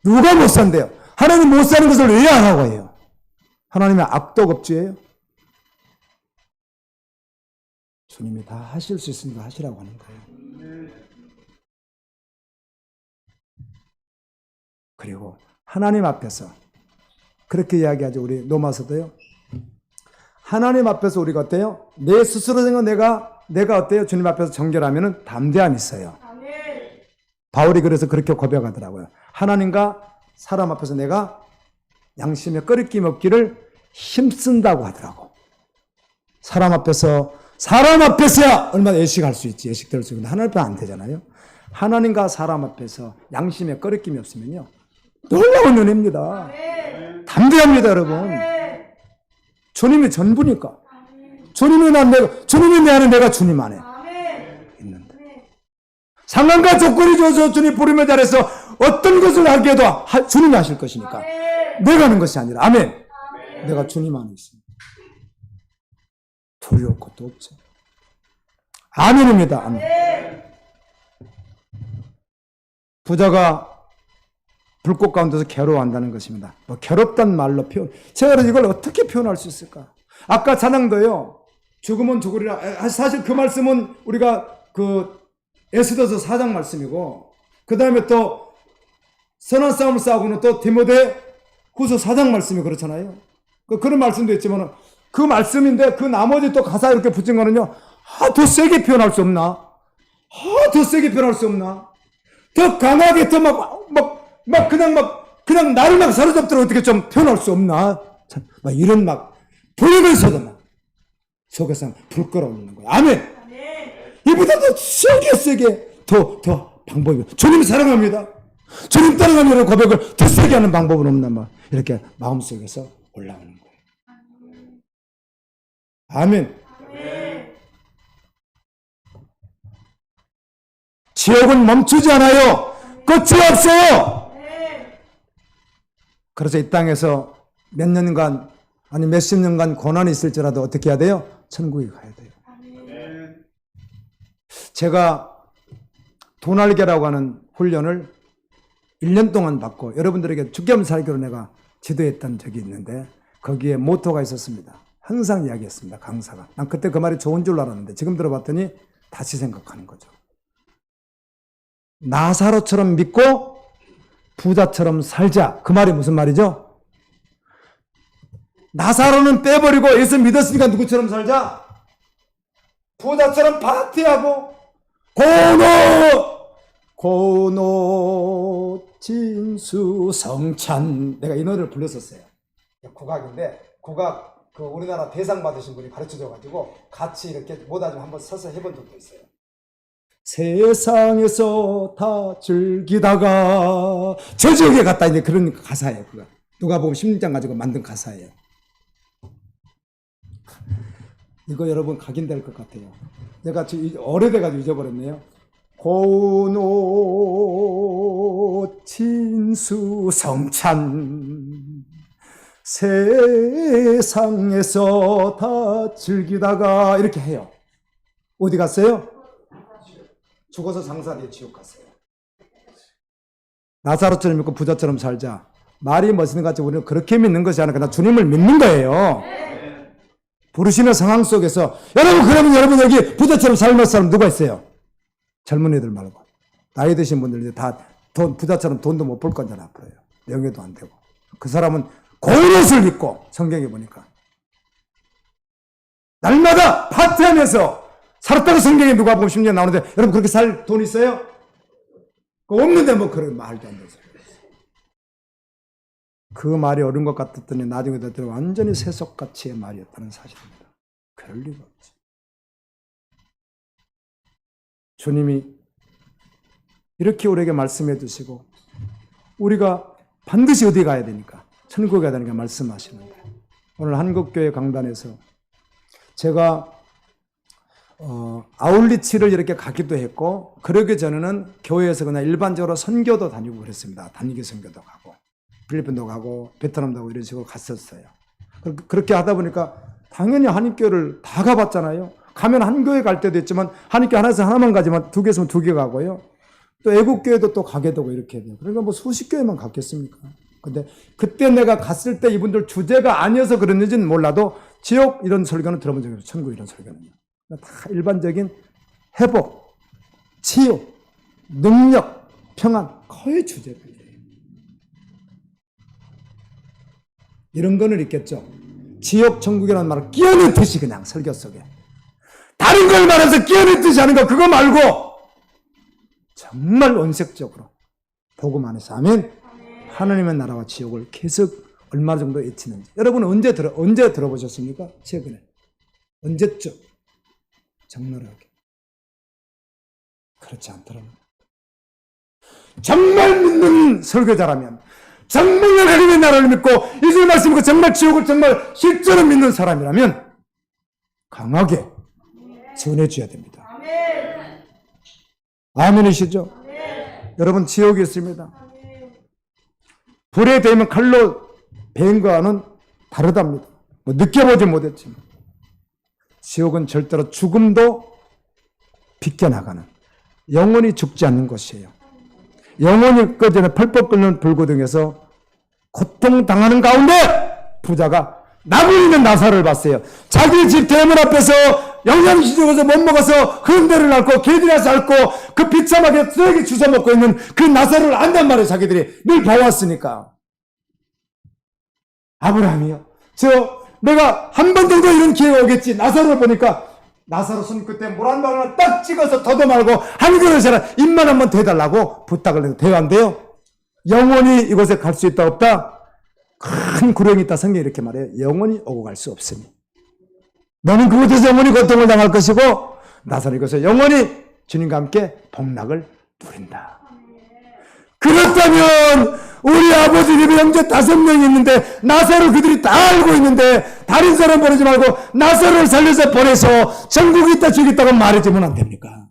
누가 못 산대요? 하나님 못 사는 것을 왜 안 하고 해요? 하나님의 악독업주예요? 주님이 다 하실 수 있으니까 하시라고 하는 거예요. 그리고 하나님 앞에서 그렇게 이야기하죠. 우리 로마서도요. 하나님 앞에서 우리가 어때요? 내 스스로 생각 내가 어때요? 주님 앞에서 정결하면은 담대함이 있어요. 바울이 그래서 그렇게 고백하더라고요. 하나님과 사람 앞에서 내가 양심에 꺼리낌 없기를 힘쓴다고 하더라고. 사람 앞에서야 얼마나 예식할 수 있지. 예식될 수 있는데 하나님 앞에 안 되잖아요. 하나님과 사람 앞에서 양심에 꺼리낌이 없으면요. 놀라운 은혜입니다. 담대합니다, 여러분. 주님이 전부니까. 주님이 내 안에 내가 주님 안에 있는데. 상황과 조건이 줘서 주님 부르며 잘해서 어떤 것을 하게 해도 주님이 하실 것이니까. 내가 하는 것이 아니라. 아멘. 내가 주님 안에 있습니다. 두려울 것도 없죠. 아멘입니다. 아멘. 부자가 불꽃 가운데서 괴로워한다는 것입니다. 뭐 괴롭단 말로 표현. 제가 이걸 어떻게 표현할 수 있을까? 아까 찬양도요. 죽으면 죽으리라. 사실 그 말씀은 우리가 그 에스더서 4장 말씀이고, 그 다음에 또 선한 싸움을 싸우고는 또 디모데 후서 4장 말씀이 그렇잖아요. 그런 말씀도 있지만 그 말씀인데 그 나머지 또 가사 이렇게 붙인 거는요. 더 세게 표현할 수 없나? 더 세게 표현할 수 없나? 더 강하게 더 그냥 나를 막 사로잡도록 어떻게 좀 표현할 수 없나? 참, 이런 보이면서도 속에서 불 끌어오르는 거야. 아멘! 이보다 더 세게 더 방법이, 주님 사랑합니다. 주님 따라가는 고백을 더 세게 하는 방법은 없나? 이렇게 마음속에서 올라오는 거예요. 아멘! 지옥은 멈추지 않아요. 끝이 없어요. 그래서 이 땅에서 몇 년간 아니 몇십 년간 고난이 있을지라도 어떻게 해야 돼요? 천국에 가야 돼요. 제가 도날개라고 하는 훈련을 1년 동안 받고 여러분들에게 주겸 살기로 내가 지도했던 적이 있는데 거기에 모토가 있었습니다. 항상 이야기했습니다. 강사가. 난 그때 그 말이 좋은 줄 알았는데 지금 들어봤더니 다시 생각하는 거죠. 나사로처럼 믿고 부자처럼 살자. 그 말이 무슨 말이죠? 나사로는 빼버리고 예수 믿었으니까 누구처럼 살자? 부자처럼 파티하고 고노 진수 성찬. 내가 이 노래를 불렀었어요. 국악인데 국악 그 우리나라 대상 받으신 분이 가르쳐줘가지고 같이 이렇게 못하지 한번 서서 해본 적도 있어요. 세상에서 다 즐기다가 저 지역에 갔다 이제 그런 가사예요. 그거 누가 보면 16장 가지고 만든 가사예요. 이거 여러분 각인될 것 같아요. 내가 오래돼가지고 잊어버렸네요. 고노 진수 성찬 세상에서 다 즐기다가 이렇게 해요. 어디 갔어요? 죽어서 장사되어 지옥 갔어요. 나사로처럼 믿고 부자처럼 살자. 말이 멋있는 것 같지 우리는 그렇게 믿는 것이 아니라 그냥 주님을 믿는 거예요. 부르시는 상황 속에서 그러면 여러분 여기 부자처럼 삶을 사람 누가 있어요? 젊은이들 말고 나이 드신 분들 이제 다 부자처럼 돈도 못 벌 거잖아. 앞으로요. 명예도 안 되고. 그 사람은 고옷을 입고 성경에 보니까 날마다 파티하면서 살았다고 성경에 누가 보면 10년 나오는데 여러분 그렇게 살 돈 있어요? 없는데 뭐 그런 말도 안 되는 소리. 그 말이 옳은 것 같았더니 나중에 듣더니 완전히 세속가치의 말이었다는 사실입니다. 그럴 리가 없지. 주님이 이렇게 우리에게 말씀해 주시고 우리가 반드시 어디 가야 되니까 천국에 가야 되니까 말씀하시는데 오늘 한국교회 강단에서 제가 아울리치를 이렇게 가기도 했고 그러기 전에는 교회에서 그냥 일반적으로 선교도 다니고 그랬습니다. 단기 선교도 가고 필리핀도 가고 베트남도 가고 이런 식으로 갔었어요. 그렇게 하다 보니까 당연히 한인교회를 다 가봤잖아요. 가면 한 교회 갈 때도 있지만 한인교회 하나에서 하나만 가지만 두 개 있으면 두 개 가고요. 또 애국교회도 또 가게 되고 이렇게 돼요. 그러니까 뭐 수십 교회만 갔겠습니까? 근데 그때 내가 갔을 때 이분들 주제가 아니어서 그랬는지는 몰라도 지옥 이런 설교는 들어본 적이 없어요. 천국 이런 설교는요. 다 일반적인 회복, 치유, 능력, 평안 거의 주제들이에요. 이런 거는 있겠죠. 지옥, 천국이라는 말을 끼어넣듯이 그냥 설교 속에 다른 걸 말해서 끼어넣듯이 하는 거 그거 말고 정말 원색적으로 복음 안에서 하면 하나님의 나라와 지옥을 계속 얼마 정도 외치는지 여러분은 언제 들어보셨습니까? 최근에 언제쯤? 적나라하게 그렇지 않더라고요. 정말 믿는 설교자라면 정말 하나님의 나라를 믿고 예수의 말씀 믿고 정말 지옥을 정말 실제로 믿는 사람이라면 강하게 전해줘야 됩니다. 아멘이시죠? 여러분 지옥이 있습니다. 불에 대면 칼로 베인 거와는 다르답니다. 뭐 느껴보지 못했지만 지옥은 절대로 죽음도 비껴나가는, 영원히 죽지 않는 것이에요. 영원히 꺼지는 펄펄 끓는 불고등에서 고통당하는 가운데 부자가 나무 있는 나사를 봤어요. 자기 집 대문 앞에서 영양실조에서 못 먹어서 흔대를 앓고 개들이 앓고 그 비참하게 쓰레기 주워 먹고 있는 그 나사를 안단 말이에요. 자기들이 늘 봐왔으니까. 아브라함이요, 내가 한 번 정도 이런 기회가 오겠지. 나사로를 보니까 나사로 손끝에 물 한 방울 딱 찍어서 더도 말고 한 그릇이나 입만 한번 대달라고 부탁을 해서 대화한대요. 영원히 이곳에 갈 수 있다 없다? 큰 구령이 있다. 성경이 이렇게 말해요. 영원히 오고 갈 수 없으니 너는 그곳에서 영원히 고통을 당할 것이고 나사로 이곳에서 영원히 주님과 함께 복락을 누린다. 그렇다면 우리 아버지님의 형제 5명이 있는데 나사로 그들이 다 알고 있는데 다른 사람 보내지 말고 나사로를 살려서 보내서 천국이 있다 저기 있다고 말해주면 안 됩니까?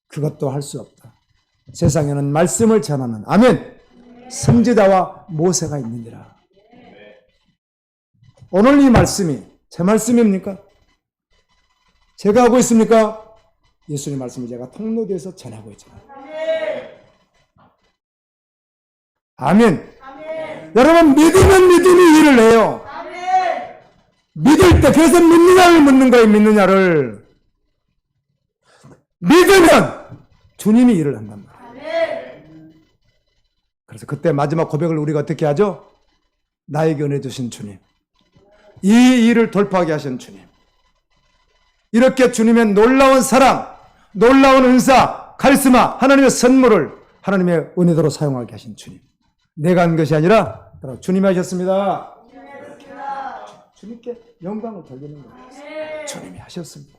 그것도 할 수 없다. 세상에는 말씀을 전하는, 아멘, 선지자와 모세가 있느니라. 오늘 이 말씀이 제 말씀입니까? 제가 하고 있습니까? 예수님 말씀을 제가 통로대에서 전하고 있잖아요. 아멘. 아멘. 여러분, 믿으면 믿음이 일을 해요. 아멘. 믿을 때, 그래서 믿느냐를 묻는 거예요. 믿느냐를. 믿으면 주님이 일을 한단 말이에요. 아멘. 그래서 그때 마지막 고백을 우리가 어떻게 하죠? 나에게 은혜 주신 주님, 이 일을 돌파하게 하신 주님, 이렇게 주님의 놀라운 사랑, 놀라운 은사, 카리스마, 하나님의 선물을 하나님의 은혜도로 사용하게 하신 주님, 내가 한 것이 아니라 주님이 하셨습니다. 주님께 영광을 돌리는 거예요. 주님이 하셨습니다.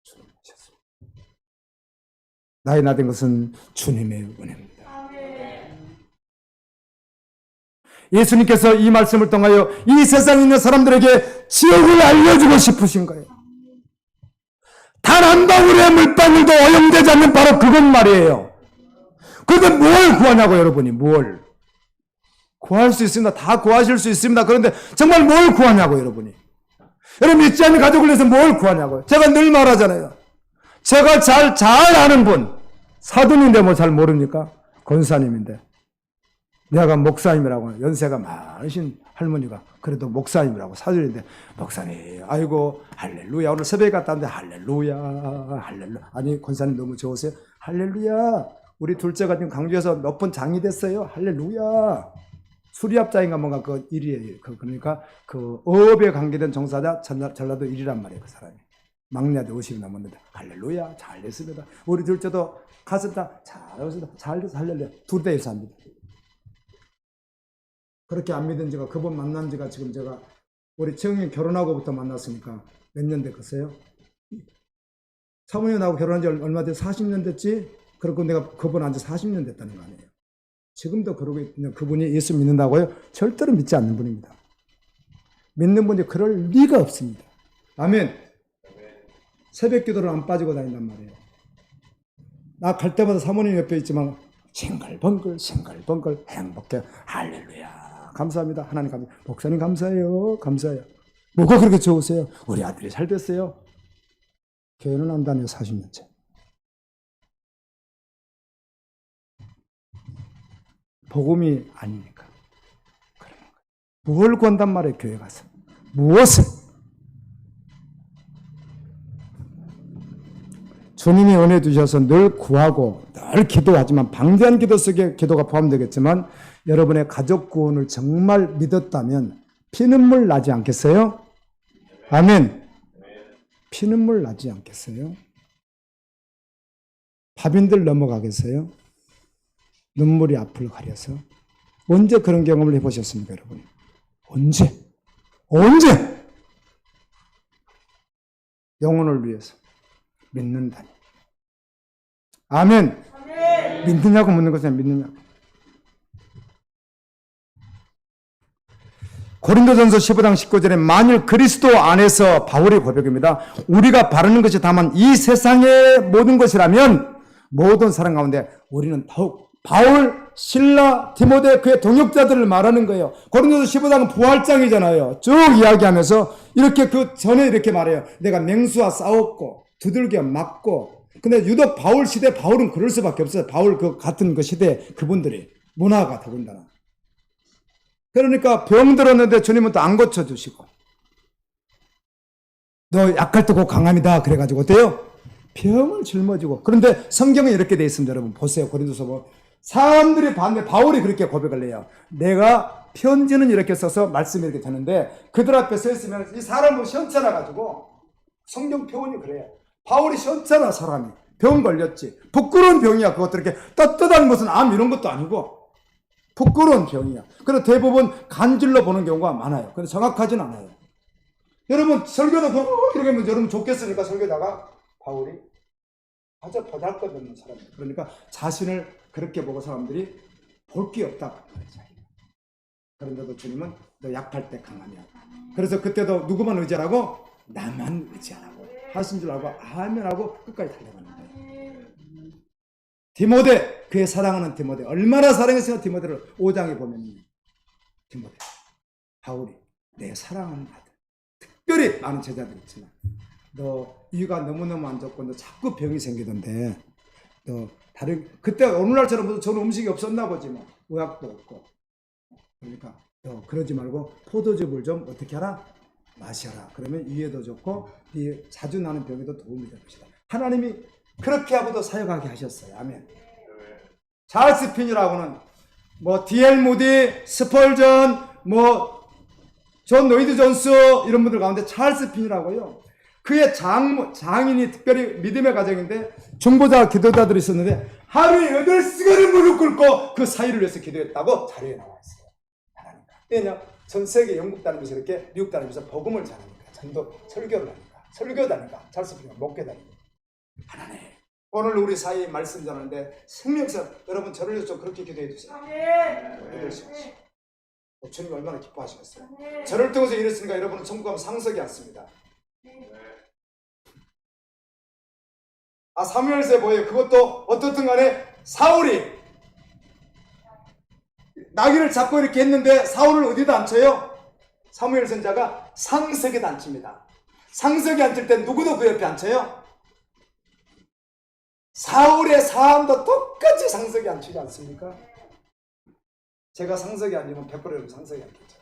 주님이 하셨습니다. 나의 나 된 것은 주님의 은혜입니다. 예수님께서 이 말씀을 통하여 이 세상에 있는 사람들에게 지옥을 알려주고 싶으신 거예요. 단 한 방울의 물방울도 오염되지 않는 바로 그것 말이에요. 그런데 뭘 구하냐고, 여러분이. 뭘 구할 수 있습니다. 다 구하실 수 있습니다. 그런데 정말 뭘 구하냐고, 여러분이. 여러분, 믿지 않는 가족을 위해서 뭘 구하냐고요. 제가 늘 말하잖아요. 제가 잘 아는 분, 사돈인데 뭐 잘 모릅니까? 권사님인데 내가 목사님이라고, 연세가 많으신 할머니가 그래도 목사님이라고 사돈인데, 목사님, 아이고 할렐루야, 오늘 새벽에 갔다 왔는데 할렐루야, 할렐루야. 아니, 권사님 너무 좋으세요? 할렐루야, 우리 둘째가 지금 강주에서 몇 번 장이 됐어요. 할렐루야. 수리합자인가 뭔가 그 일이에요. 그러니까 그 업에 관계된 종사자, 전라도 일이란 말이에요. 그 사람이 막내 아들 50이 넘었는데 할렐루야, 잘 됐습니다. 우리 둘째도 갔었다, 잘 됐어, 할렐루야. 둘 다 일사 합니다. 그렇게 안 믿은 지가, 그분 만난 지가 지금 제가 우리 채영이 결혼하고부터 만났으니까 몇 년 됐겠어요? 사모님하고 결혼한 지 얼마 됐지? 40년 됐지? 그리고 내가 그분한테 40년 됐다는 거 아니에요. 지금도 그러고 있는 그분이 예수 믿는다고요? 절대로 믿지 않는 분입니다. 믿는 분이 그럴 리가 없습니다. 아멘. 새벽 기도를 안 빠지고 다닌단 말이에요. 나 갈 때마다 사모님 옆에 있지만 싱글벙글 행복해. 할렐루야, 감사합니다. 하나님 감사합니다. 목사님 감사해요. 감사해요. 뭐가 그렇게 좋으세요? 우리 아들이 잘 됐어요. 교회는 안 다녀요. 40년째. 복음이 아닙니까? 뭘 구한단 말이에요, 교회 가서. 무엇을? 주님이 은혜 주셔서 늘 구하고 늘 기도하지만, 방대한 기도 속에 기도가 포함되겠지만, 여러분의 가족 구원을 정말 믿었다면 피눈물 나지 않겠어요? 아멘. 피눈물 나지 않겠어요? 밥인들 넘어가겠어요? 눈물이 앞을 가려서. 언제 그런 경험을 해보셨습니까, 여러분? 언제? 영혼을 위해서 믿는다니. 아멘. 아멘. 믿느냐고 묻는 것은 믿느냐고. 고린도전서 15장 19절에 만일 그리스도 안에서, 바울의 고백입니다, 우리가 바르는 것이 다만 이 세상의 모든 것이라면, 모든 사람 가운데 우리는 더욱, 바울, 실라, 디모데, 그의 동역자들을 말하는 거예요. 고린도서 15장은 부활장이잖아요. 쭉 이야기하면서 이렇게 그 전에 이렇게 말해요. 내가 맹수와 싸웠고 두들겨 맞고 근데 유독 바울 시대, 바울은 그럴 수밖에 없어요. 바울 그 같은 그 시대 그분들이 문화가 더군다나. 그러니까 병 들었는데 주님은 또 안 고쳐주시고, 너 약할 때고 강함이다 그래가지고 어때요? 병을 짊어지고. 그런데 성경에 이렇게 돼 있습니다. 여러분 보세요. 고린도서 뭐 사람들이 봤는데 바울이 그렇게 고백을 해요. 내가 편지는 이렇게 써서 말씀이 이렇게 되는데 그들 앞에 서 있으면 이 사람은 시원찮아 가지고, 성경 표현이 그래요. 바울이 시원찮아. 사람이 병 걸렸지. 부끄러운 병이야. 그것도 이렇게 떳떳한 무슨 암 이런 것도 아니고 부끄러운 병이야. 그래서 대부분 간질로 보는 경우가 많아요. 근데 정확하진 않아요. 여러분 설교도 이렇게 하면 여러분 좋겠습니까? 설교자가 바울이 아주 보잘것없는 사람이에요. 그러니까 자신을 그렇게 보고 사람들이 볼 게 없다. 그런데도 주님은 너 약할 때 강하냐. 그래서 그때도 누구만 의지하라고? 나만 의지하라고 하신 줄 알고 아멘하고 끝까지 달려가는 거예요. 디모데, 그의 사랑하는 디모데, 얼마나 사랑했으면 디모데를 5장에 보면 디모데, 바울이 내 사랑하는 아들, 특별히 많은 제자들이 있지만 너 위가 너무너무 안 좋고 너 자꾸 병이 생기던데 너 다른 그때 오늘날처럼 저는 음식이 없었나 보지 뭐 의학도 없고, 그러니까 너 그러지 말고 포도즙을 좀 어떻게 하라? 마셔라. 그러면 위에도 좋고 이 자주 나는 병에도 도움이 될 것이다. 하나님이 그렇게 하고도 사역하게 하셨어요. 아멘. 찰스 핀이라고는 뭐 D.L. 무디, 스펄전, 뭐 존 노이드 존스 이런 분들 가운데 찰스 핀이라고요. 그의 장인이 특별히 믿음의 가정인데 중보자 기도자들이 있었는데 하루에 8시간을 무릎 꿇고 그 사이를 위해서 기도했다고 자료에 나와 있어요. 하나님. 왜냐? 전 세계 영국 다니면서 이렇게 미국 다니면서 복음을 전하니까, 전도 설교를 하니까, 설교다니까, 찰스 핀이 목회 다니까. 하나님. 오늘 우리 사이에 말씀 전하는데 생명사 여러분 저를 위해서 좀 그렇게 기도해 주세요. 8시간씩. 주님 얼마나 기뻐하시겠어요. 저를 통해서 이랬으니까 여러분은 천국 가면 상석이 않습니다. 사무엘서에 뭐예요? 그것도 어떻든 간에 사울이 나귀를 잡고 이렇게 했는데 사울을 어디다 앉혀요? 사무엘 선자가 상석에다 앉힙니다. 상석에 앉힐 때 누구도 그 옆에 앉혀요? 사울의 사함도 똑같이 상석에 앉히지 않습니까? 제가 상석에 앉으면 100% 상석에 앉겠죠.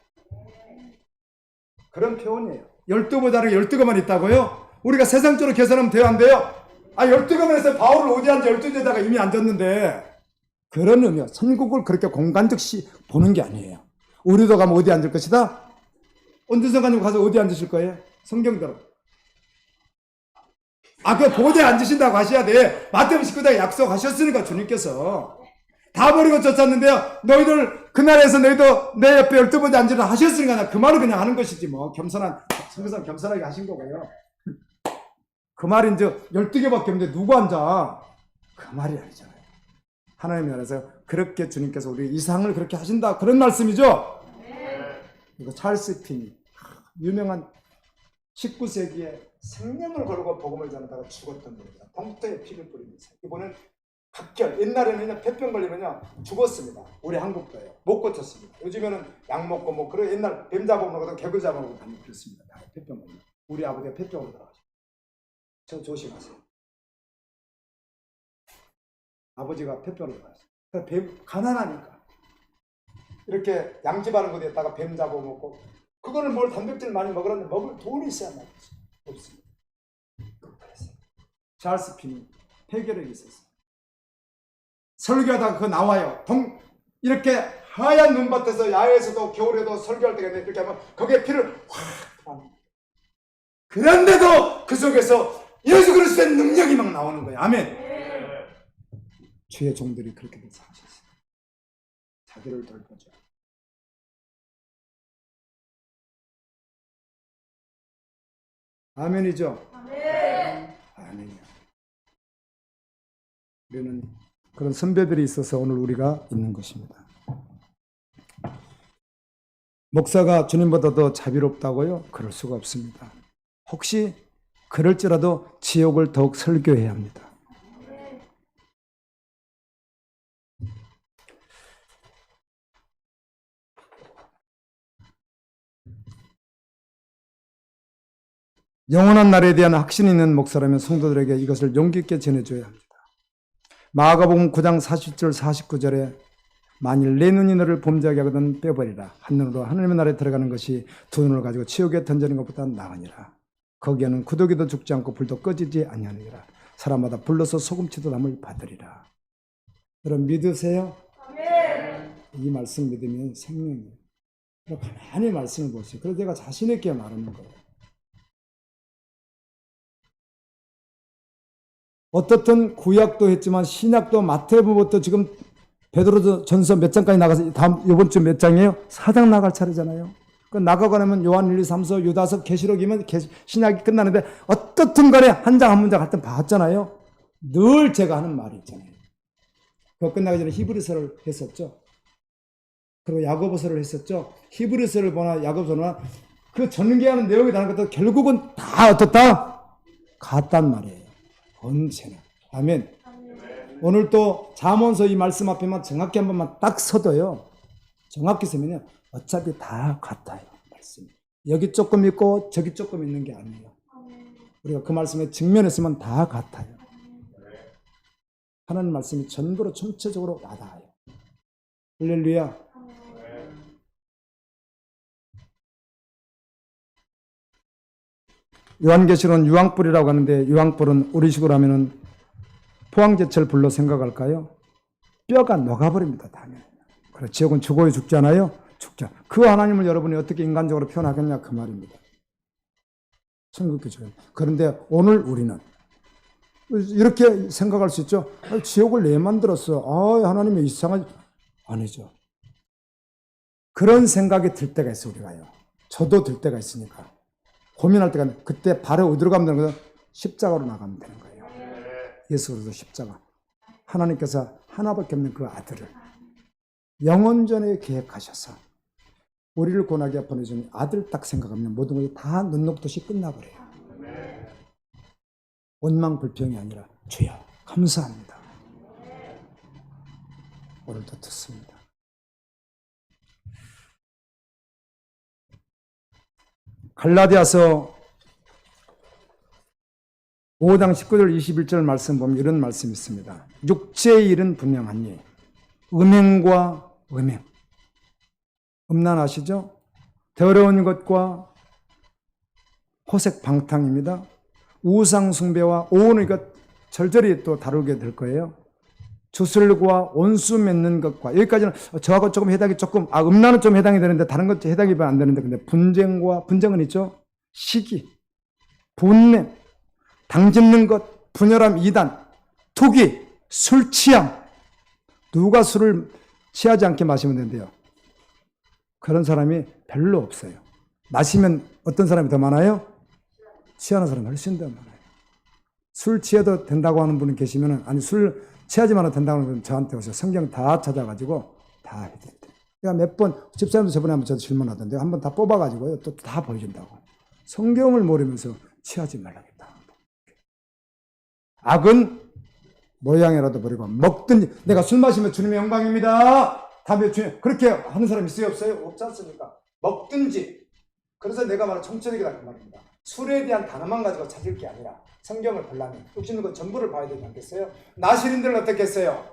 그런 표현이에요. 12보다는 12가만 있다고요? 우리가 세상적으로 계산하면 돼요, 안 돼요? 12가만에서 바울을 어디 앉아 12제자가 이미 앉았는데, 그런 의미요. 천국을 그렇게 공간적시 보는 게 아니에요. 우리도 가면 어디 앉을 것이다? 언제선가님 가서 어디 앉으실 거예요? 성경대로. 그 보좌에 앉으신다고 하셔야 돼. 마태복음 19장에 약속하셨으니까 주님께서. 다 버리고 쫓았는데요. 너희들 그날에서 너희도 내 옆에 12번째 앉으라 하셨으니까 그 말을 그냥 하는 것이지 뭐. 성교사님 겸손하게 하신 거고요. 그 말이 이제 12개밖에 없는데 누구 앉아? 그 말이 아니잖아요. 하나님 나라에서 그렇게 주님께서 우리 이상을 그렇게 하신다. 그런 말씀이죠? 이거 찰스 핀이 유명한 19세기에 생명을 걸고 복음을 전하다가 죽었던 분입니다. 동토에 피를 뿌리면서. 이분은 각결, 옛날에는 폐병 걸리면요 죽었습니다. 우리 한국도요. 못 고쳤습니다. 요즘에는 약 먹고 뭐 그런 옛날 뱀 잡아먹어도 개굴 잡아먹고 다니고 그랬습니다. 폐병 걸리면. 우리 아버지가 폐병으로 들어가죠. 저 조심하세요. 아버지가 폐병으로 들어갔어요. 뱀 가난하니까 이렇게 양집하는 곳에다가 뱀 잡아먹고, 그거는 뭘 단백질 많이 먹으라는데 먹을 돈이 있어야 말이지. 없습니다. 그랬어요. 찰스 핀이 해결력이 있었어요. 설교하다가 그거 나와요. 이렇게 하얀 눈밭에서 야외에서도 겨울에도 설교할 때가 있는데 이렇게 하면 거기에 피를 확. 그런데도 그 속에서 예수 그리스도의 능력이 막 나오는 거예요. 아멘. 주의 종들이 그렇게 돼서 하셨어요. 자기를 돌보죠. 아멘이죠? 아멘이요. 우리는 그런 선배들이 있어서 오늘 우리가 있는 것입니다. 목사가 주님보다 더 자비롭다고요? 그럴 수가 없습니다. 혹시 그럴지라도 지옥을 더욱 설교해야 합니다. 영원한 날에 대한 확신이 있는 목사라면 성도들에게 이것을 용기 있게 전해줘야 합니다. 마가복음 9장 40절 49절에 만일 내 눈이 너를 범죄하게 하거든 빼버리라. 한 눈으로 하나님의 나라에 들어가는 것이 두 눈을 가지고 지옥에 던지는 것보다 나으니라. 거기에는 구더기도 죽지 않고 불도 꺼지지 아니하느니라. 사람마다 불러서 소금치도 담을 받으리라. 여러분 믿으세요? 이 말씀 믿으면 생명이에요. 가만히 말씀을 보세요. 그래서 내가 자신 있게 말하는 거예요. 어떻든 구약도 했지만 신약도 마태복음부터 지금 베드로전서 몇 장까지 나가서 다음 이번 주 몇 장이에요? 4장 나갈 차례잖아요. 그 나가고 나면 요한 1, 2, 3, 4, 유다서, 계시록이면 신약이 끝나는데 어떻든 간에 한 장 한 문장 하여튼 봤잖아요. 늘 제가 하는 말이 있잖아요. 그거 끝나기 전에 히브리서를 했었죠. 그리고 야고보서를 했었죠. 히브리서를 보나 야고보서나 그 전개하는 내용이 다른 것도 결국은 다 어떻다? 같단 말이에요. 언제나. 아멘. 오늘 또 잠언서 이 말씀 앞에만 정확히 한 번만 딱 서도요. 정확히 서면요. 어차피 다 같아요. 말씀. 여기 조금 있고 저기 조금 있는 게 아니에요. 우리가 그 말씀에 직면했으면 다 같아요. 하나님 말씀이 전부로 전체적으로 와닿아요. 할렐루야. 요한계시록은 유황불이라고 하는데 유황불은 우리식으로 하면은 포항제철 불로 생각할까요? 뼈가 녹아버립니다. 당연히. 그래, 지옥은 죽어야 죽잖아요. 죽자. 그 하나님을 여러분이 어떻게 인간적으로 표현하겠냐 그 말입니다. 천국의 주님. 그런데 오늘 우리는 이렇게 생각할 수 있죠. 지옥을 내 만들었어. 하나님이 이상한 아니죠. 그런 생각이 들 때가 있어요. 우리가요. 저도 들 때가 있으니까. 고민할 때가 그때 바로 어디로 가면 되는 거예요? 십자가로 나가면 되는 거예요. 예수 그리스도 십자가. 하나님께서 하나밖에 없는 그 아들을 영원전에 계획하셔서 우리를 고나게 보내준 아들 딱 생각하면 모든 것이 다 눈 녹듯이 끝나버려요. 원망 불평이 아니라 주여 감사합니다. 오늘도 듣습니다. 갈라디아서 5장 19절 21절 말씀 보면 이런 말씀이 있습니다. 육체의 일은 분명하니 음행과 음행. 음란하시죠? 더러운 것과 호색 방탕입니다. 우상 숭배와 오늘 이것 절절히 또 다루게 될 거예요. 주술과 온수 맺는 것과 여기까지는 저하고 조금 해당이 음란은 좀 해당이 되는데 다른 것 해당이 안 되는데 근데 분쟁은 있죠. 시기, 분냄, 당짓는 것, 분열함, 이단, 투기, 술 취함. 누가 술을 취하지 않게 마시면 된대요. 그런 사람이 별로 없어요. 마시면 어떤 사람이 더 많아요? 취하는 사람이 훨씬 더 많아요. 술 취해도 된다고 하는 분이 계시면 아니 술 취하지 말아도 된다고 하는 분 저한테 오세요. 성경 다 찾아가지고 다 해드릴게요. 제가 몇 번 집사님도 저번에 한번 저도 질문하던데 한번 다 뽑아가지고요. 또 다 보여준다고. 성경을 모르면서 취하지 말라겠다. 악은 모양이라도 버리고 먹든지 내가 술 마시면 주님의 영광입니다. 담배 주님 그렇게 하는 사람 있어요 없어요? 없지 않습니까? 먹든지 그래서 내가 말한 청천이라는 말입니다. 술에 대한 단어만 가지고 찾을 게 아니라 성경을 보려면 욕심있는 것 전부를 봐야 되지 않겠어요? 나시린들은 어떻게 했어요?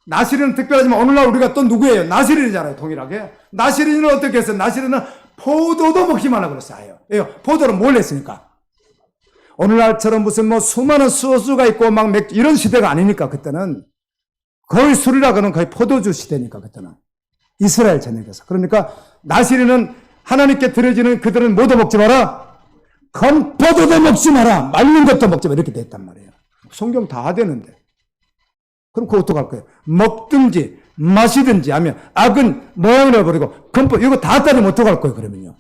나시린은 특별하지만 오늘날 우리가 또 누구예요? 나시린이잖아요 동일하게. 나시린은 어떻게 했어요? 나시린은 포도도 먹지 말라고 그랬어요. 포도는 뭘 했으니까? 오늘날처럼 무슨 수많은 소주가 있고 막 맥주 이런 시대가 아니니까 그때는 거의 술이라고는 거의 포도주 시대니까 그때는 이스라엘 전역에서. 그러니까 나시린은 하나님께 드려지는 그들은 뭐도 먹지 마라. 건포도도 먹지 마라. 말린 것도 먹지 마라. 이렇게 됐단 말이에요. 성경 다 되는데. 그럼 그거 어떡할 거예요? 먹든지 마시든지 하면 악은 모양을 해버리고 건포 이거 다 따르면 어떡할 거예요 그러면요.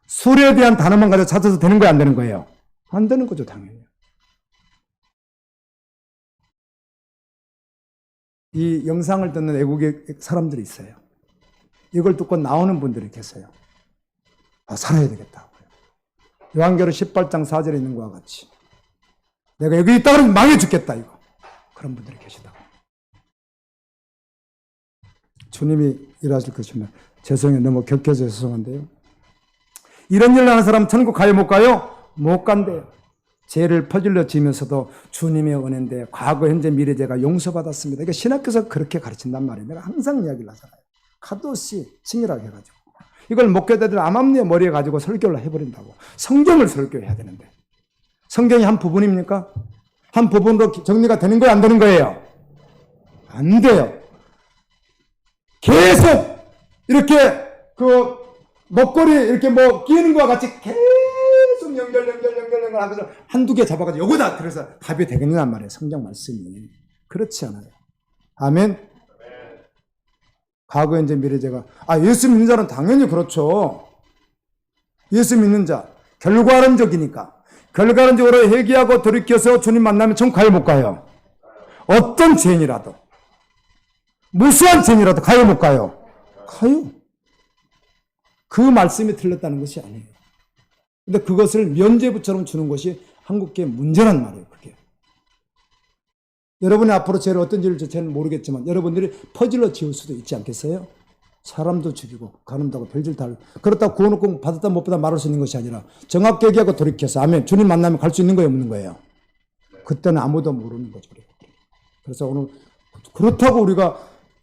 술에 대한 단어만 가지고 찾아서 되는 거예요 안 되는 거예요? 안 되는 거죠 당연히. 이 영상을 듣는 외국의 사람들이 있어요. 이걸 듣고 나오는 분들이 계세요. 살아야 되겠다고요. 요한계시록 18장 4절에 있는 것과 같이 내가 여기 있다 그러면 망해 죽겠다 이거. 그런 분들이 계시다고. 주님이 일하실 것이면 죄송해요. 너무 격해서 죄송한데요. 이런 일을 하는 사람 천국 가요 못 가요? 못 간대요. 죄를 퍼질러 지면서도 주님의 은혜인데 과거, 현재, 미래 죄가 용서받았습니다. 그러니까 신학교에서 그렇게 가르친단 말이에요. 내가 항상 이야기를 하잖아요. 카도시 칭이라고 해가지고 이걸 목회자들 암암리에 머리에 가지고 설교를 해버린다고. 성경을 설교해야 되는데 성경이 한 부분입니까? 한 부분으로 정리가 되는 거예요? 안 되는 거예요? 안 돼요. 계속 이렇게 그 목걸이 이렇게 뭐 끼는 것과 같이 계속 연결 하면서 한두 개 잡아가지고 요거다 그래서 답이 되겠느냐 말이에요. 성경 말씀이. 그렇지 않아요. 아멘. 과거, 현재, 미래 죄가 예수 믿는 자는 당연히 그렇죠. 예수 믿는 자 결과론적이니까 결과론적으로 회개하고 돌이켜서 주님 만나면 전 가요 못 가요? 어떤 죄인이라도 무수한 죄인이라도 가요 못 가요? 가요. 그 말씀이 틀렸다는 것이 아니에요. 근데 그것을 면죄부처럼 주는 것이 한국교회 문제란 말이에요. 그게. 여러분이 앞으로 죄를 어떤 죄를 저는 모르겠지만 여러분들이 퍼질러 지을 수도 있지 않겠어요? 사람도 죽이고 가늠하고 별짓 다 하고 그렇다고 구원을 꼭 받았다 못 받았다 말할 수 있는 것이 아니라 정확히 얘기하고 돌이켜서 아멘 주님 만나면 갈 수 있는 거예요 없는 거예요? 그때는 아무도 모르는 거죠. 그래서 오늘 그렇다고 우리가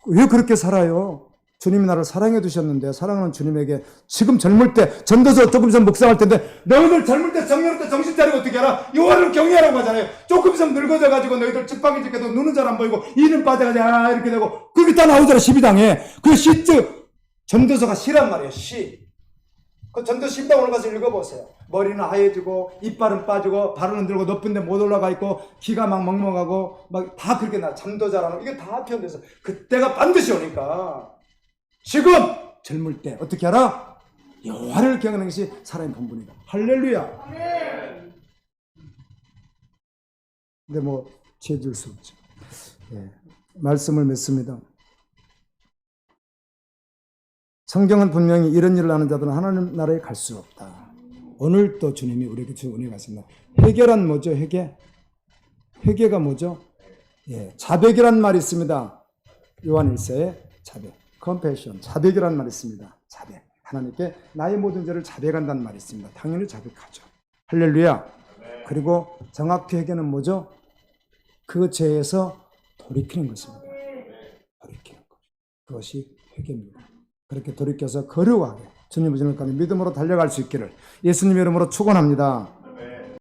왜 그렇게 살아요? 주님이 나를 사랑해 두셨는데 사랑하는 주님에게 지금 젊을 때 전도서 조금 전 묵상할 텐데 너희들 젊을 때 정년할 때 정신 차리고 어떻게 하라? 여호와를 경외하라고 하잖아요. 조금 전 늙어져 가지고 너희들 집방이 짓게도 눈은 잘 안 보이고 이는 빠져가지고 이렇게 되고 그게 다 나오잖아요. 12장에 그 시즉 전도서가 시란 말이에요. 시. 그 전도 12장 오늘 가서 읽어보세요. 머리는 하얘지고 이빨은 빠지고 발은 흔들고 높은 데 못 올라가 있고 기가 막 멍멍하고 막 다 그렇게 나 잠도 잘하고 이게 다 표현돼서 그때가 반드시 오니까 지금 젊을 때 어떻게 하라? 여호와를 경외하는 것이 사람의 본분이다. 할렐루야. 근데 뭐 죄질 수 없죠. 예, 말씀을 맺습니다. 성경은 분명히 이런 일을 하는 자들은 하나님 나라에 갈 수 없다. 오늘 또 주님이 우리에게 주신 은혜가 있습니다. 회개란 뭐죠? 회개? 회개가 뭐죠? 예, 자백이란 말이 있습니다. 요한 1서에 자백. compassion, 자백이라는 말이 있습니다. 자백. 하나님께 나의 모든 죄를 자백한다는 말이 있습니다. 당연히 자백하죠. 할렐루야. 그리고 정확히 회개는 뭐죠? 그 죄에서 돌이키는 것입니다. 돌이키는 것. 그것이 회개입니다. 그렇게 돌이켜서 거룩하게 주님의 진을 가는 믿음으로 달려갈 수 있기를 예수님의 이름으로 축원합니다.